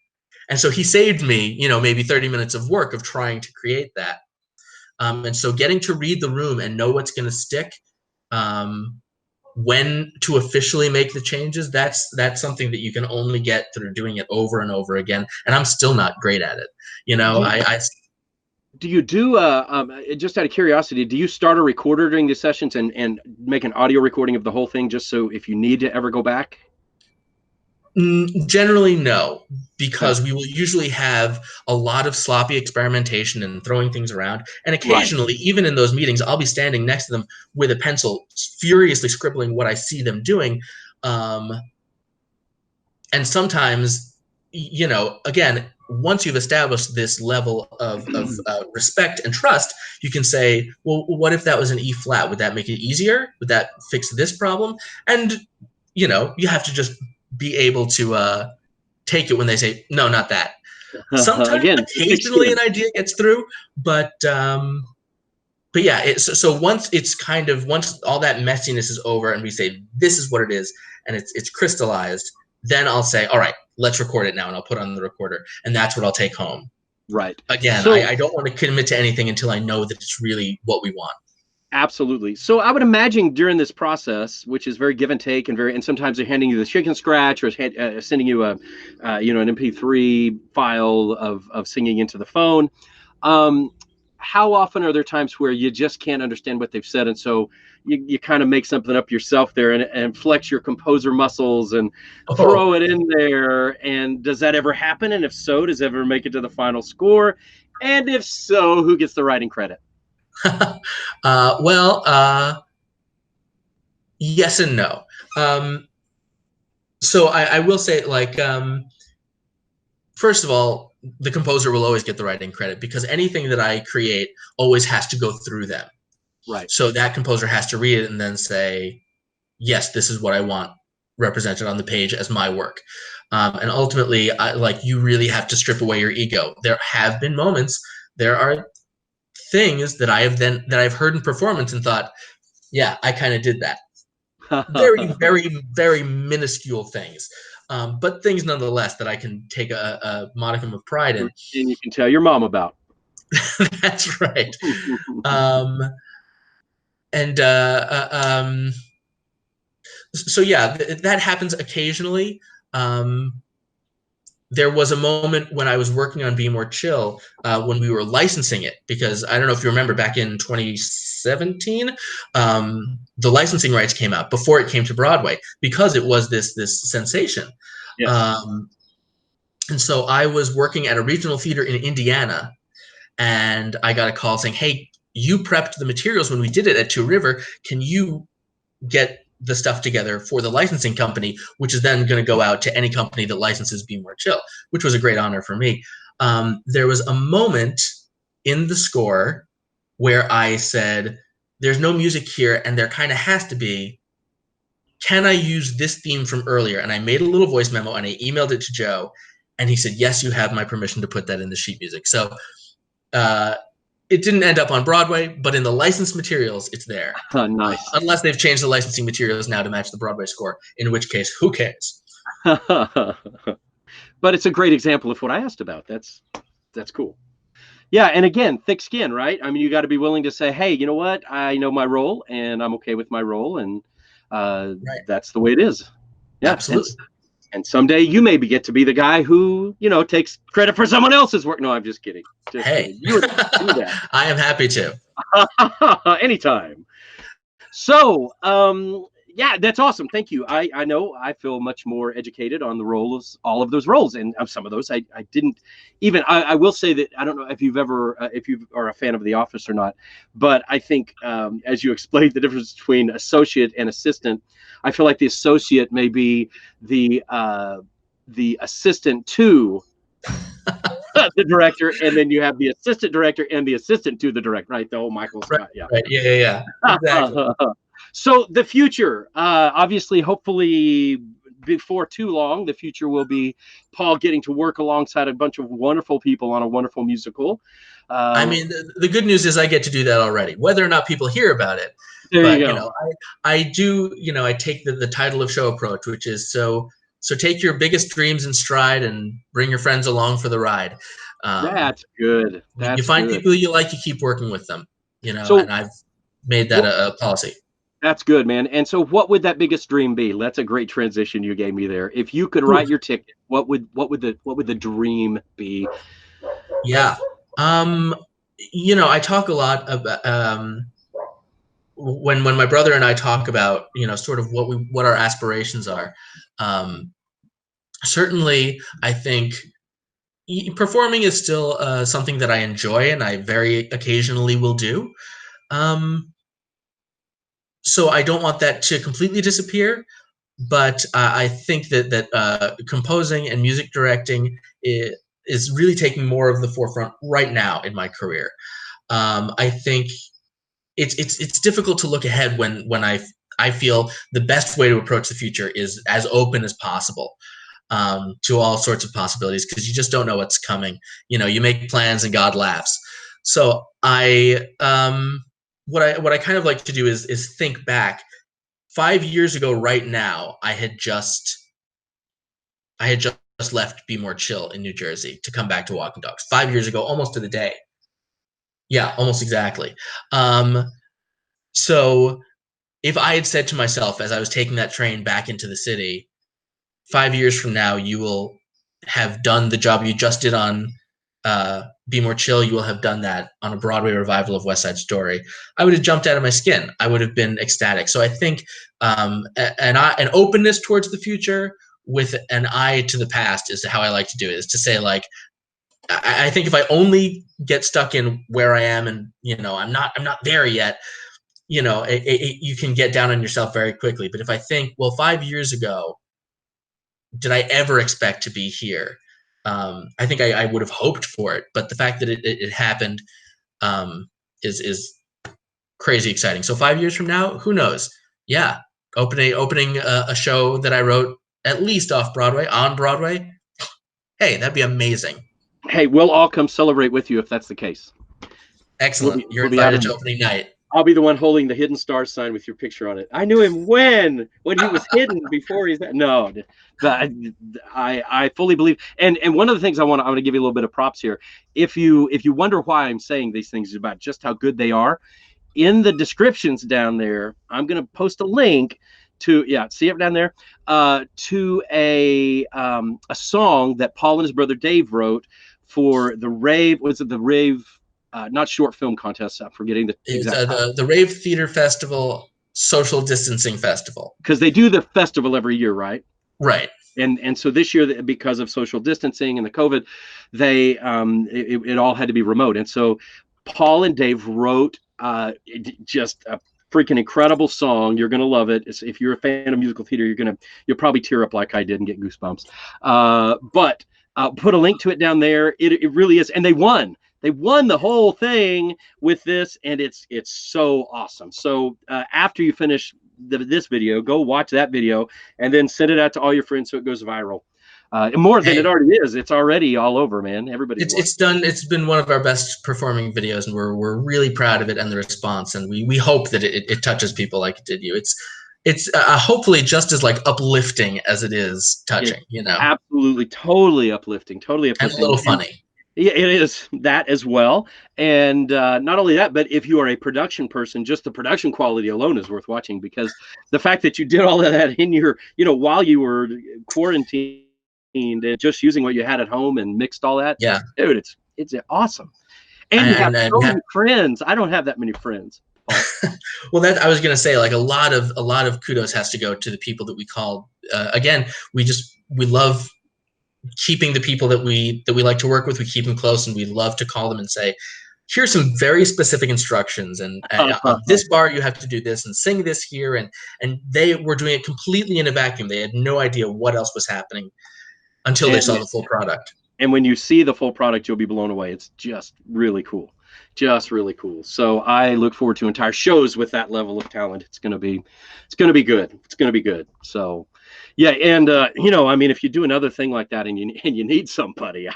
And so he saved me, maybe 30 minutes of work of trying to create that. And so getting to read the room and know what's going to stick, when to officially make the changes, that's something that you can only get through doing it over and over again. And I'm still not great at it. Do you do just out of curiosity, do you start a recorder during the sessions and make an audio recording of the whole thing, just so if you need to ever go back? Generally, no, because we will usually have a lot of sloppy experimentation and throwing things around. And occasionally, even in those meetings, I'll be standing next to them with a pencil, furiously scribbling what I see them doing. And sometimes, again, once you've established this level of respect and trust, you can say, well, what if that was an E flat? Would that make it easier? Would that fix this problem? And, you have to just be able to take it when they say, no, not that. Sometimes, occasionally, an idea gets through, but yeah. So once all that messiness is over, and we say this is what it is, and it's crystallized, then I'll say, all right, let's record it now, and I'll put it on the recorder, and that's what I'll take home. Right. Again, So I don't want to commit to anything until I know that it's really what we want. absolutely. So I would imagine during this process, which is very give and take, and sometimes they're handing you the chicken scratch, or sending you a, an MP3 file of singing into the phone. Um, how often are there times where you just can't understand what they've said, and so you kind of make something up yourself there, and flex your composer muscles and Oh. throw it in there? And does that ever happen? And if so, does it ever make it to the final score? And if so, who gets the writing credit? Well, yes and no. So I will say, like, first of all, the composer will always get the writing credit because anything that I create always has to go through them. Right. So that composer has to read it and then say, yes, this is what I want represented on the page as my work. And ultimately, you really have to strip away your ego. There have been moments, there are things that I've heard in performance and thought, yeah, I kind of did that. Very, very, very minuscule things, but things nonetheless that I can take a modicum of pride in. And you can tell your mom about. That's right. And so yeah, that happens occasionally. There was a moment when I was working on Be More Chill when we were licensing it, because I don't know if you remember back in 2017, the licensing rights came out before it came to Broadway because it was this sensation. Yes. And so I was working at a regional theater in Indiana, and I got a call saying, hey, you prepped the materials when we did it at Two River. Can you get the stuff together for the licensing company, which is then going to go out to any company that licenses Be More Chill, which was a great honor for me. There was a moment in the score where I said, there's no music here, and there kind of has to be. Can I use this theme from earlier? And I made a little voice memo, and I emailed it to Joe, and he said, yes, you have my permission to put that in the sheet music. So it didn't end up on Broadway, but in the licensed materials, it's there. Nice. Unless they've changed the licensing materials now to match the Broadway score, in which case, who cares? But it's a great example of what I asked about. That's cool. Yeah, and again, thick skin, right? I mean, you got to be willing to say, hey, you know what? I know my role, and I'm okay with my role, and Right. that's the way it is. Yeah, Absolutely. And someday you maybe get to be the guy who, takes credit for someone else's work. No, I'm just kidding. Hey, you would do that. I am happy to. Anytime. So, yeah, that's awesome. Thank you. I know I feel much more educated on the roles, all of those roles, and some of those I didn't even. I will say that I don't know if you've ever, if you are a fan of The Office or not, but I think as you explained the difference between associate and assistant, I feel like the associate may be the assistant to the director, and then you have the assistant director and the assistant to the director, right? The whole Michael Scott, yeah. Right. Yeah. Exactly. So the future, obviously, hopefully before too long, the future will be Paul getting to work alongside a bunch of wonderful people on a wonderful musical. I mean, the good news is I get to do that already, whether or not people hear about it. There But, you go. I do, I take the title of show approach, which is so take your biggest dreams in stride and bring your friends along for the ride. That's good. You find people you like, you keep working with them, So, and I've made that a policy. That's good, man. And so what would that biggest dream be? That's a great transition you gave me there. If you could write your ticket, what would the dream be? Yeah. I talk a lot about when my brother and I talk about, sort of what our aspirations are. Certainly I think performing is still something that I enjoy and I very occasionally will do. So I don't want that to completely disappear, but I think that composing and music directing is really taking more of the forefront right now in my career. I think it's difficult to look ahead when I feel the best way to approach the future is as open as possible to all sorts of possibilities, because you just don't know what's coming. You make plans and God laughs. So what I kind of like to do is think back 5 years ago right now. I had just left Be More Chill in New Jersey to come back to Walking Dogs 5 years ago, almost to the day. Yeah, almost exactly. So if I had said to myself as I was taking that train back into the city, 5 years from now, you will have done the job you just did on Be More Chill, you will have done that on a Broadway revival of West Side Story, I would have jumped out of my skin. I would have been ecstatic. So I think an openness towards the future with an eye to the past is how I like to do it, is to say, like, I think if I only get stuck in where I am and, I'm not there yet, you can get down on yourself very quickly. But if I think, well, 5 years ago, did I ever expect to be here? I think I would have hoped for it, but the fact that it happened is crazy exciting. So 5 years from now, who knows? Yeah, opening a show that I wrote at least on Broadway. Hey, that'd be amazing. Hey, we'll all come celebrate with you if that's the case. Excellent. You're invited to opening night. I'll be the one holding the hidden star sign with your picture on it. I knew him when he was hidden before he's no. I fully believe. And one of the things I want to give you a little bit of props here. If you wonder why I'm saying these things about just how good they are, in the descriptions down there, I'm going to post a link to see it down there to a song that Paul and his brother Dave wrote for the Rave. Was it the Rave? Not short film contest. I'm forgetting the exact. The Rave Theater Festival Social Distancing Festival. Because they do the festival every year, right? Right. And so this year, because of social distancing and the COVID, they it all had to be remote. And so Paul and Dave wrote just a freaking incredible song. You're gonna love it. If you're a fan of musical theater, you'll probably tear up like I did and get goosebumps. But put a link to it down there. It really is, and they won. They won the whole thing with this, and it's so awesome. So after you finish this video, go watch that video, and then send it out to all your friends so it goes viral. And more than it already is. It's already all over, man. Everybody's it's done. It's been one of our best performing videos, and we're really proud of it and the response. And we hope that it touches people like it did you. It's hopefully just as like uplifting as it is touching. Absolutely, totally uplifting, and a little funny. Yeah, it is that as well. And not only that, but if you are a production person, just the production quality alone is worth watching, because the fact that you did all of that in your, while you were quarantined and just using what you had at home and mixed all that. Yeah. Dude, it's awesome. And you have so many friends. I don't have that many friends. Well, I was going to say, like, a lot of kudos has to go to the people that we called. Again, we love keeping the people that we like to work with. We keep them close, and we love to call them and say, here's some very specific instructions, and on this bar you have to do this and sing this here, and they were doing it completely in a vacuum. They had no idea what else was happening until they saw the full product. And when you see the full product, you'll be blown away. It's just really cool. So I look forward to entire shows with that level of talent. It's gonna be good. So yeah, and if you do another thing like that and you need somebody,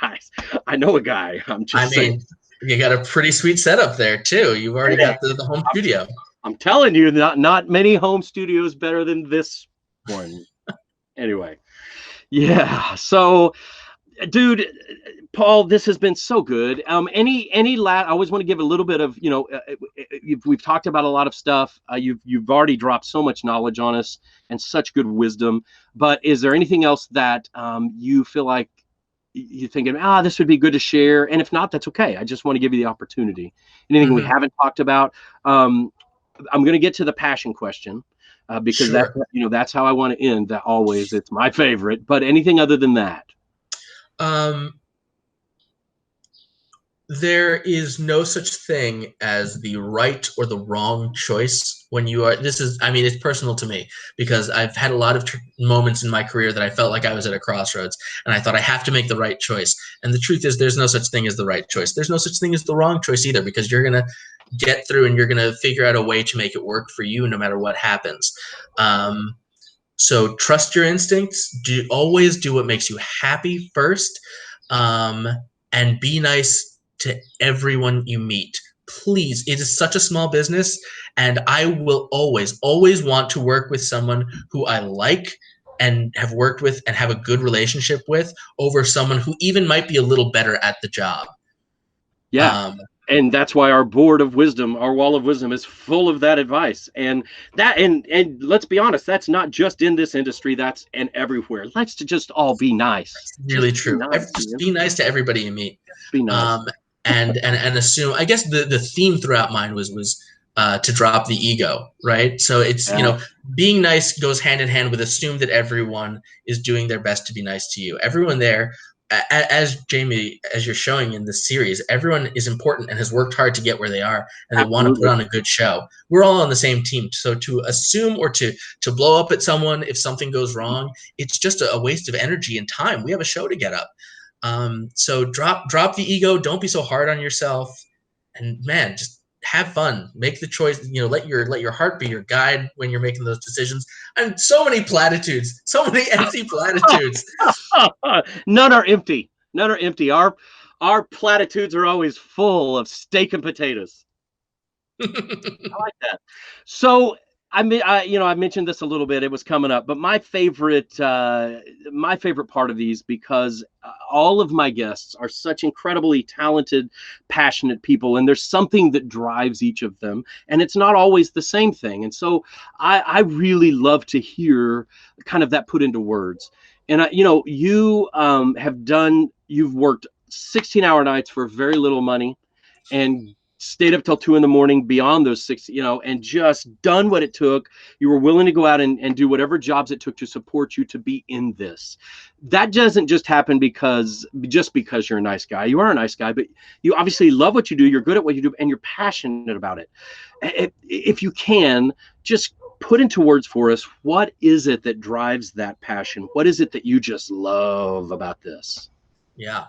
I know a guy. I'm just saying, you got a pretty sweet setup there too. You've already got the home studio. I'm telling you, not many home studios better than this one. Anyway, yeah. So, dude, Paul, this has been so good. I always want to give a little bit of, we've talked about a lot of stuff. You've already dropped so much knowledge on us and such good wisdom. But is there anything else that you feel like you're thinking, this would be good to share? And if not, that's okay. I just want to give you the opportunity. Anything we haven't talked about? I'm going to get to the passion question. Because that's how I want to end. That always, it's my favorite. But anything other than that? There is no such thing as the right or the wrong choice when you are. It's personal to me, because I've had a lot of moments in my career that I felt like I was at a crossroads, and I thought I have to make the right choice. And the truth is, there's no such thing as the right choice. There's no such thing as the wrong choice either, because you're going to get through and you're going to figure out a way to make it work for you no matter what happens. So trust your instincts. Always do what makes you happy first, and be nice to everyone you meet. Please, it is such a small business, and I will always want to work with someone who I like and have worked with and have a good relationship with over someone who even might be a little better at the job. Yeah. And that's why our board of wisdom, our wall of wisdom, is full of that advice. And let's be honest, that's not just in this industry, that's in everywhere. Let's just all be nice. That's really just true. Just be nice to everybody you meet. Be nice. And assume, I guess the theme throughout mine was to drop the ego, right? So it's, being nice goes hand in hand with assume that everyone is doing their best to be nice to you. Everyone there, as Jamie, as you're showing in this series, everyone is important and has worked hard to get where they are, and they want to put on a good show. We're all on the same team. So to assume or to blow up at someone if something goes wrong, it's just a waste of energy and time. We have a show to get up. So drop the ego. Don't be so hard on yourself, and man, just have fun. Make the choice. Let your heart be your guide when you're making those decisions. And so many platitudes, so many empty platitudes. None are empty. None are empty. Our platitudes are always full of steak and potatoes. I like that. So I mentioned this a little bit. It was coming up, but my favorite part of these, because all of my guests are such incredibly talented, passionate people, and there's something that drives each of them, and it's not always the same thing. And so I really love to hear kind of that put into words. And you've worked 16-hour nights for very little money, and stayed up till 2 a.m. beyond those 6, and just done what it took. You were willing to go out and do whatever jobs it took to support you to be in this. That doesn't just happen because you're a nice guy. You are a nice guy, but you obviously love what you do. You're good at what you do, and you're passionate about it. If you can, just put into words for us, what is it that drives that passion? What is it that you just love about this? Yeah.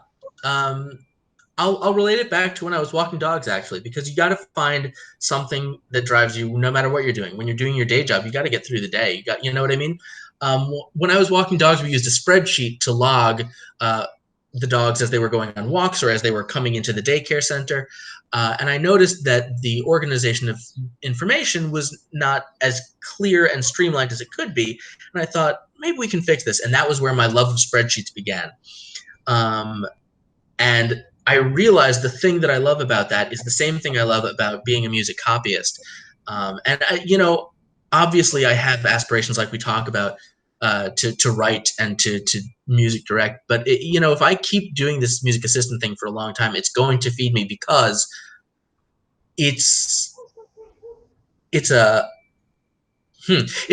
I'll relate it back to when I was walking dogs, actually, because you got to find something that drives you no matter what you're doing. When you're doing your day job, you got to get through the day. You know what I mean? When I was walking dogs, we used a spreadsheet to log the dogs as they were going on walks or as they were coming into the daycare center. And I noticed that the organization of information was not as clear and streamlined as it could be. And I thought, maybe we can fix this. And that was where my love of spreadsheets began. And I realized the thing that I love about that is the same thing I love about being a music copyist. Obviously I have aspirations, like we talk about, to write and to music direct. But if I keep doing this music assistant thing for a long time, it's going to feed me, because it's a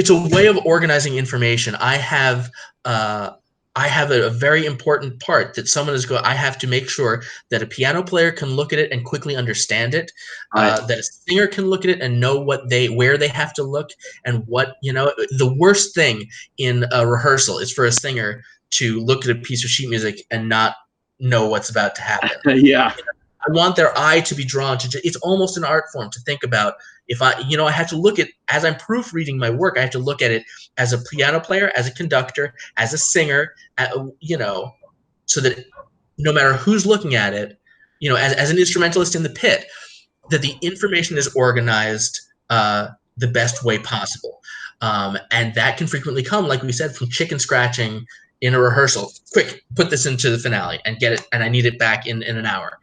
way of organizing information. I have a very important part that someone is going. I have to make sure that a piano player can look at it and quickly understand it. That a singer can look at it and know where they have to look, and what The worst thing in a rehearsal is for a singer to look at a piece of sheet music and not know what's about to happen. Yeah. I want their eye to be drawn to. It's almost an art form to think about. If I have to look at, as I'm proofreading my work, I have to look at it as a piano player, as a conductor, as a singer, so that no matter who's looking at it, as an instrumentalist in the pit, that the information is organized the best way possible. And that can frequently come, like we said, from chicken scratching in a rehearsal. Quick, put this into the finale and get it, and I need it back in an hour.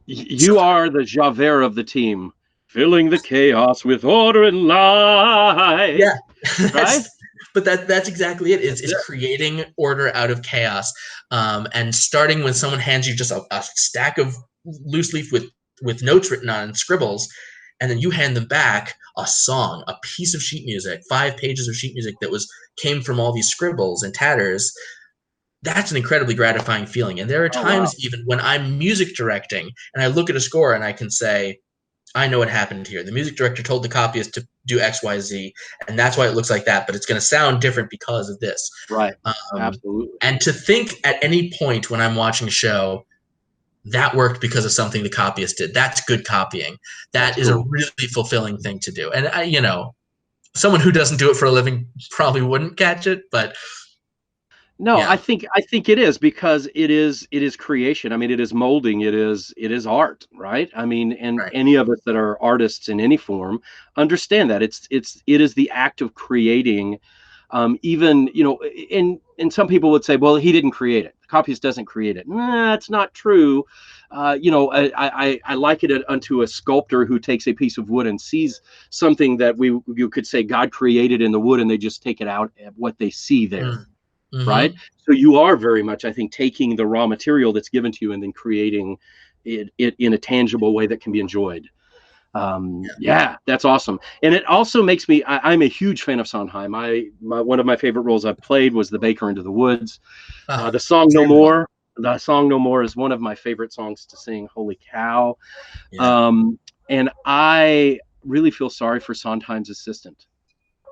You are the Javert of the team, filling the chaos with order and light. Yeah, right. But that's exactly it. It's creating order out of chaos, and starting when someone hands you just a stack of loose leaf with notes written on and scribbles, and then you hand them back a song, a piece of sheet music, 5 pages of sheet music that came from all these scribbles and tatters. That's an incredibly gratifying feeling. And there are times even when I'm music directing and I look at a score and I can say, I know what happened here. The music director told the copyist to do X, Y, Z, and that's why it looks like that, but it's going to sound different because of this. Right. Absolutely. And to think at any point when I'm watching a show, that worked because of something the copyist did. That's good copying. That's cool. A really fulfilling thing to do. And someone who doesn't do it for a living probably wouldn't catch it, but No, I Yeah, think it is, because it is creation. I mean, it is molding. It is art, right? I mean, and right. any of us that are artists in any form understand that it is the act of creating. Even, and some people would say, well, he didn't create it. The copyist doesn't create it. Nah, that's not true. I liken it unto a sculptor who takes a piece of wood and sees something that you could say God created in the wood, and they just take it out at what they see there, Mm. Hmm. right? So you are very much, I think, taking the raw material that's given to you and then creating it in a tangible way that can be enjoyed. Yeah, that's awesome. And it also makes me, I'm a huge fan of Sondheim. One of my favorite roles I've played was the baker into the woods. Ah, The song No dream one. More. The song No More is one of my favorite songs to sing. Holy cow. Yeah. Um, and I really feel sorry for Sondheim's assistant.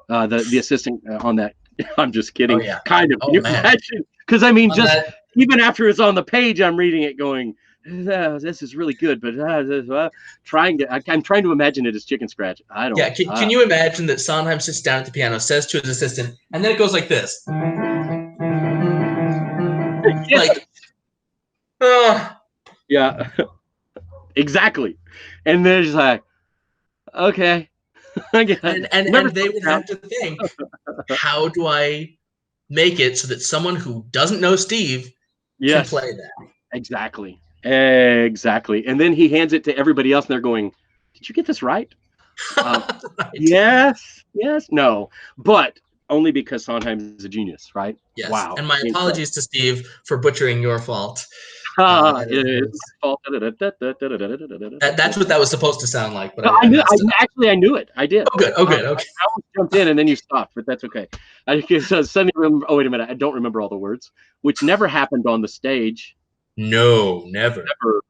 The assistant on that. I'm just Oh kidding. yeah. Kind of. Can Oh you man. imagine? Because I mean, On just that. even after it's on the page, I'm reading it going, this is really good, but I'm trying to imagine it as chicken scratch. I don't. Yeah. Can you imagine that Sondheim sits down at the piano, says to his assistant, and then it goes like this, Yeah, like, oh, yeah, exactly. And then it's like, okay, and never they thought would down. have to think, how do I make it so that someone who doesn't know Steve can Yes, play that? exactly, exactly. And then he hands it to everybody else, and they're going, "Did you get this right?" Um, Right. yes, yes, no, but only because Sondheim is a genius, right? Yes. Wow, And my incredible. apologies to Steve for butchering your fault. Ah, That it is my is fault. that's what that was supposed to sound like, but No, I I knew. I messed it up. actually I knew it. I did. Oh good. Oh I good. Okay. almost jumped in and then you stopped, but that's okay. I so suddenly remember. Oh wait a minute, I don't remember all the words, which never happened on the stage. No, never. Never,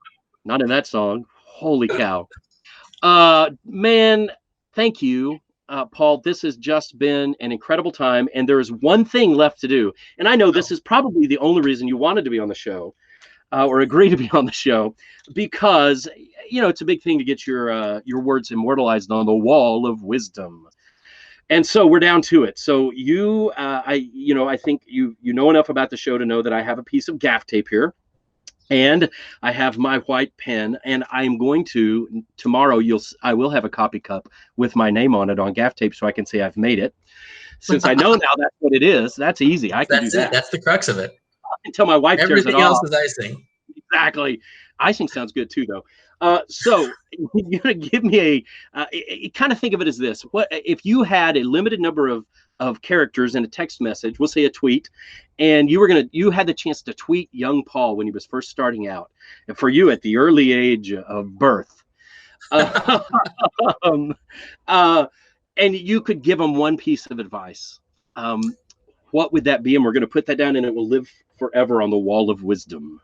not in that song. Holy cow! Man, thank you, Paul. This has just been an incredible time, and there is one thing left to do. And I know this Oh, is probably the only reason you wanted to be on the show, or agree to be on the show, because it's a big thing to get your words immortalized on the wall of wisdom. And so we're down to it. So I think you know enough about the show to know that I have a piece of gaff tape here, and I have my white pen, and I'm going to tomorrow. I will have a coffee cup with my name on it on gaff tape, so I can say I've made it. Since I know now that's what it is, that's easy. I can do that's it. that That's the crux of it. until my wife tears it Everything else off. is icing. Exactly. Icing sounds good too, though. So you're gonna give me kind of think of it as this: what if you had a limited number of characters in a text message? We'll say a tweet, and you had the chance to tweet young Paul when he was first starting out, and for you at the early age of birth. um, uh, and you could give him one piece of advice. Um, what would that be? And we're going to put that down, and it will live forever on the wall of wisdom.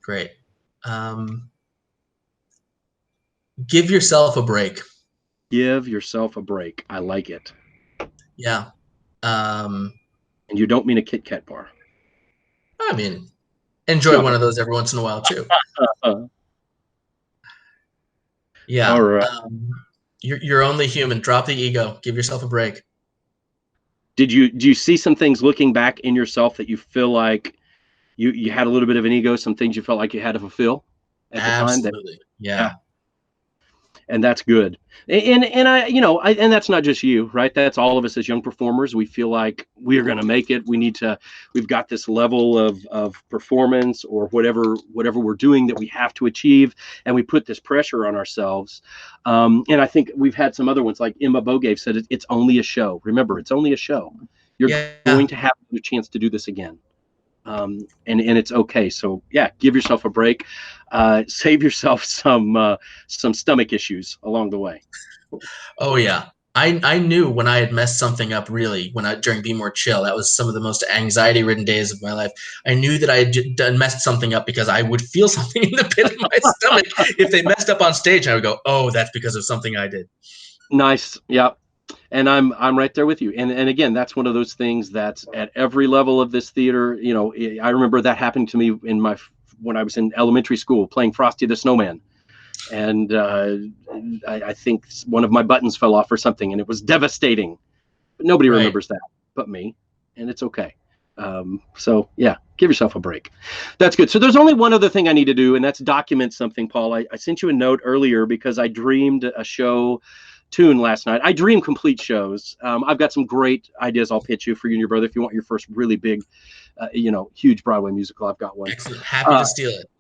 Great. Give yourself a break. Give yourself a break. I like it. Yeah. Um, And you don't mean a Kit Kat bar. I mean, enjoy one Okay. of those every once in a while too. Uh, all Yeah. right. You're only human. Drop the ego. Give yourself a break. Do you see some things looking back in yourself that you feel like you had a little bit of an ego, some things you felt like you had to fulfill at the time that Absolutely. yeah, Yeah. and that's good. And and that's not just you, right? That's all of us as young performers. We feel like we're going to make it. We've got this level of performance or whatever we're doing that we have to achieve, and we put this pressure on ourselves. And I think we've had some other ones, like Emma Bogave said, it's only a show. Remember, it's only a show. You're going Yeah. to have a chance to do this again. And it's okay. So yeah, give yourself a break. Save yourself some stomach issues along the way. Oh yeah. I knew when I had messed something up really when I during Be More Chill. That was some of the most anxiety ridden days of my life. I knew that I had done messed something up because I would feel something in the pit of my stomach if they messed up on stage. And I would go, oh, that's because of something I did. Nice. Yeah. And I'm right there with you. And again, that's one of those things that's at every level of this theater. I remember that happening to me when I was in elementary school playing Frosty the Snowman. And I think one of my buttons fell off or something, and it was devastating. But nobody Right. remembers that but me, and it's okay. So yeah, give yourself a break. That's good. So there's only one other thing I need to do, and that's document something, Paul. I sent you a note earlier because I dreamed a show tune last night. I dream complete shows. I've got some great ideas I'll pitch you for you and your brother if you want your first really big, huge Broadway musical. I've got one. Excellent. Happy to steal it.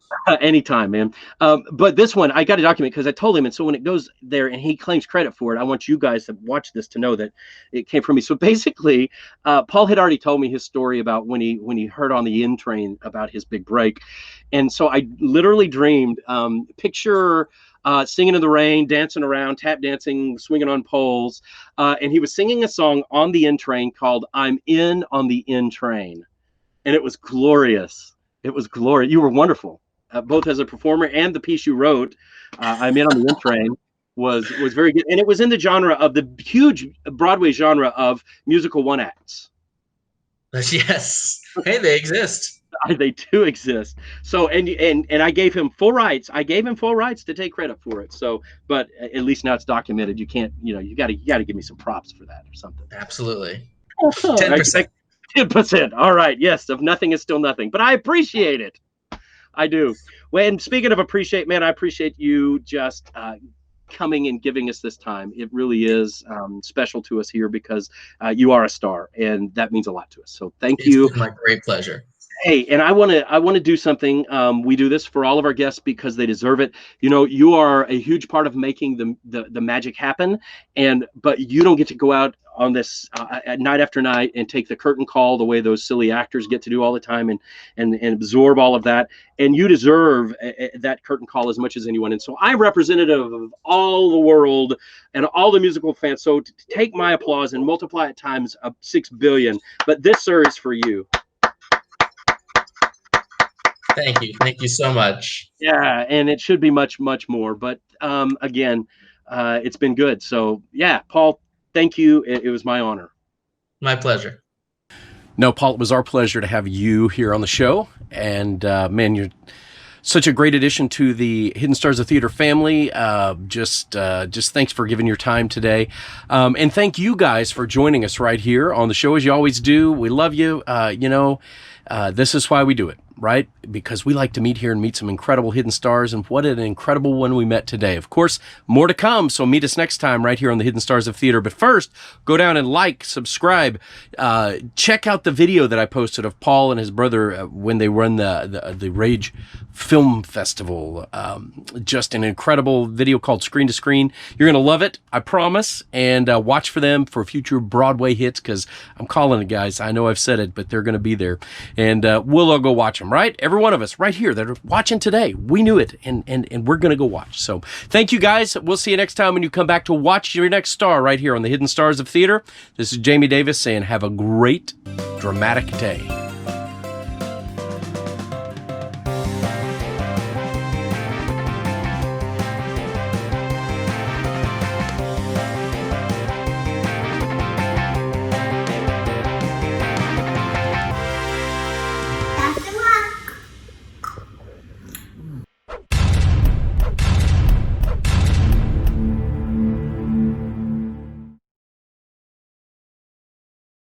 Anytime, man. But this one, I got to document because I told him. And so when it goes there and he claims credit for it, I want you guys to watch this to know that it came from me. So basically, Paul had already told me his story about when he heard on the in train about his big break. And so I literally dreamed, picture singing in the rain, dancing around, tap dancing, swinging on poles. And he was singing a song on the in train called I'm In on the In Train. And it was glorious. It was glorious. You were wonderful. Both as a performer and the piece you wrote, I'm In on the In Train, was very good. And it was in the genre of the huge Broadway genre of musical one acts. Yes. Hey, they exist. They do exist. So, and I gave him full rights. I gave him full rights to take credit for it. So, but at least now it's documented. You can't, you got to give me some props for that or something. Absolutely. 10%. 10%. All right. Yes. If nothing is still nothing, but I appreciate it. I do. Well, and speaking of appreciate, man, I appreciate you just coming and giving us this time. It really is special to us here because you are a star, and that means a lot to us. So thank you. It's been my great pleasure. Hey, and I want to do something. We do this for all of our guests because they deserve it. You are a huge part of making the magic happen, but you don't get to go out on this night after night and take the curtain call the way those silly actors get to do all the time and absorb all of that. And you deserve that curtain call as much as anyone. And so I'm representative of all the world and all the musical fans. So take my applause and multiply it times 6 billion. But this, sir, is for you. Thank you. Thank you so much. Yeah, and it should be much, much more. But again, it's been good. So yeah, Paul, thank you. It was my honor. My pleasure. No, Paul, it was our pleasure to have you here on the show. And man, you're such a great addition to the Hidden Stars of Theater family. Just thanks for giving your time today. And thank you guys for joining us right here on the show, as you always do. We love you. This is why we do it, right? Because we like to meet here and meet some incredible hidden stars, and what an incredible one we met today. Of course, more to come, so meet us next time right here on the Hidden Stars of Theater. But first, go down and like, subscribe, check out the video that I posted of Paul and his brother when they run the Rage Film Festival. Just an incredible video called Screen to Screen. You're going to love it, I promise, and watch for them for future Broadway hits, because I'm calling it, guys. I know I've said it, but they're going to be there. And we'll all go watch them, right? Every one of us right here that are watching today, we knew it, and we're going to go watch. So thank you, guys. We'll see you next time when you come back to watch your next star right here on the Hidden Stars of Theater. This is Jamie Davis saying have a great, dramatic day.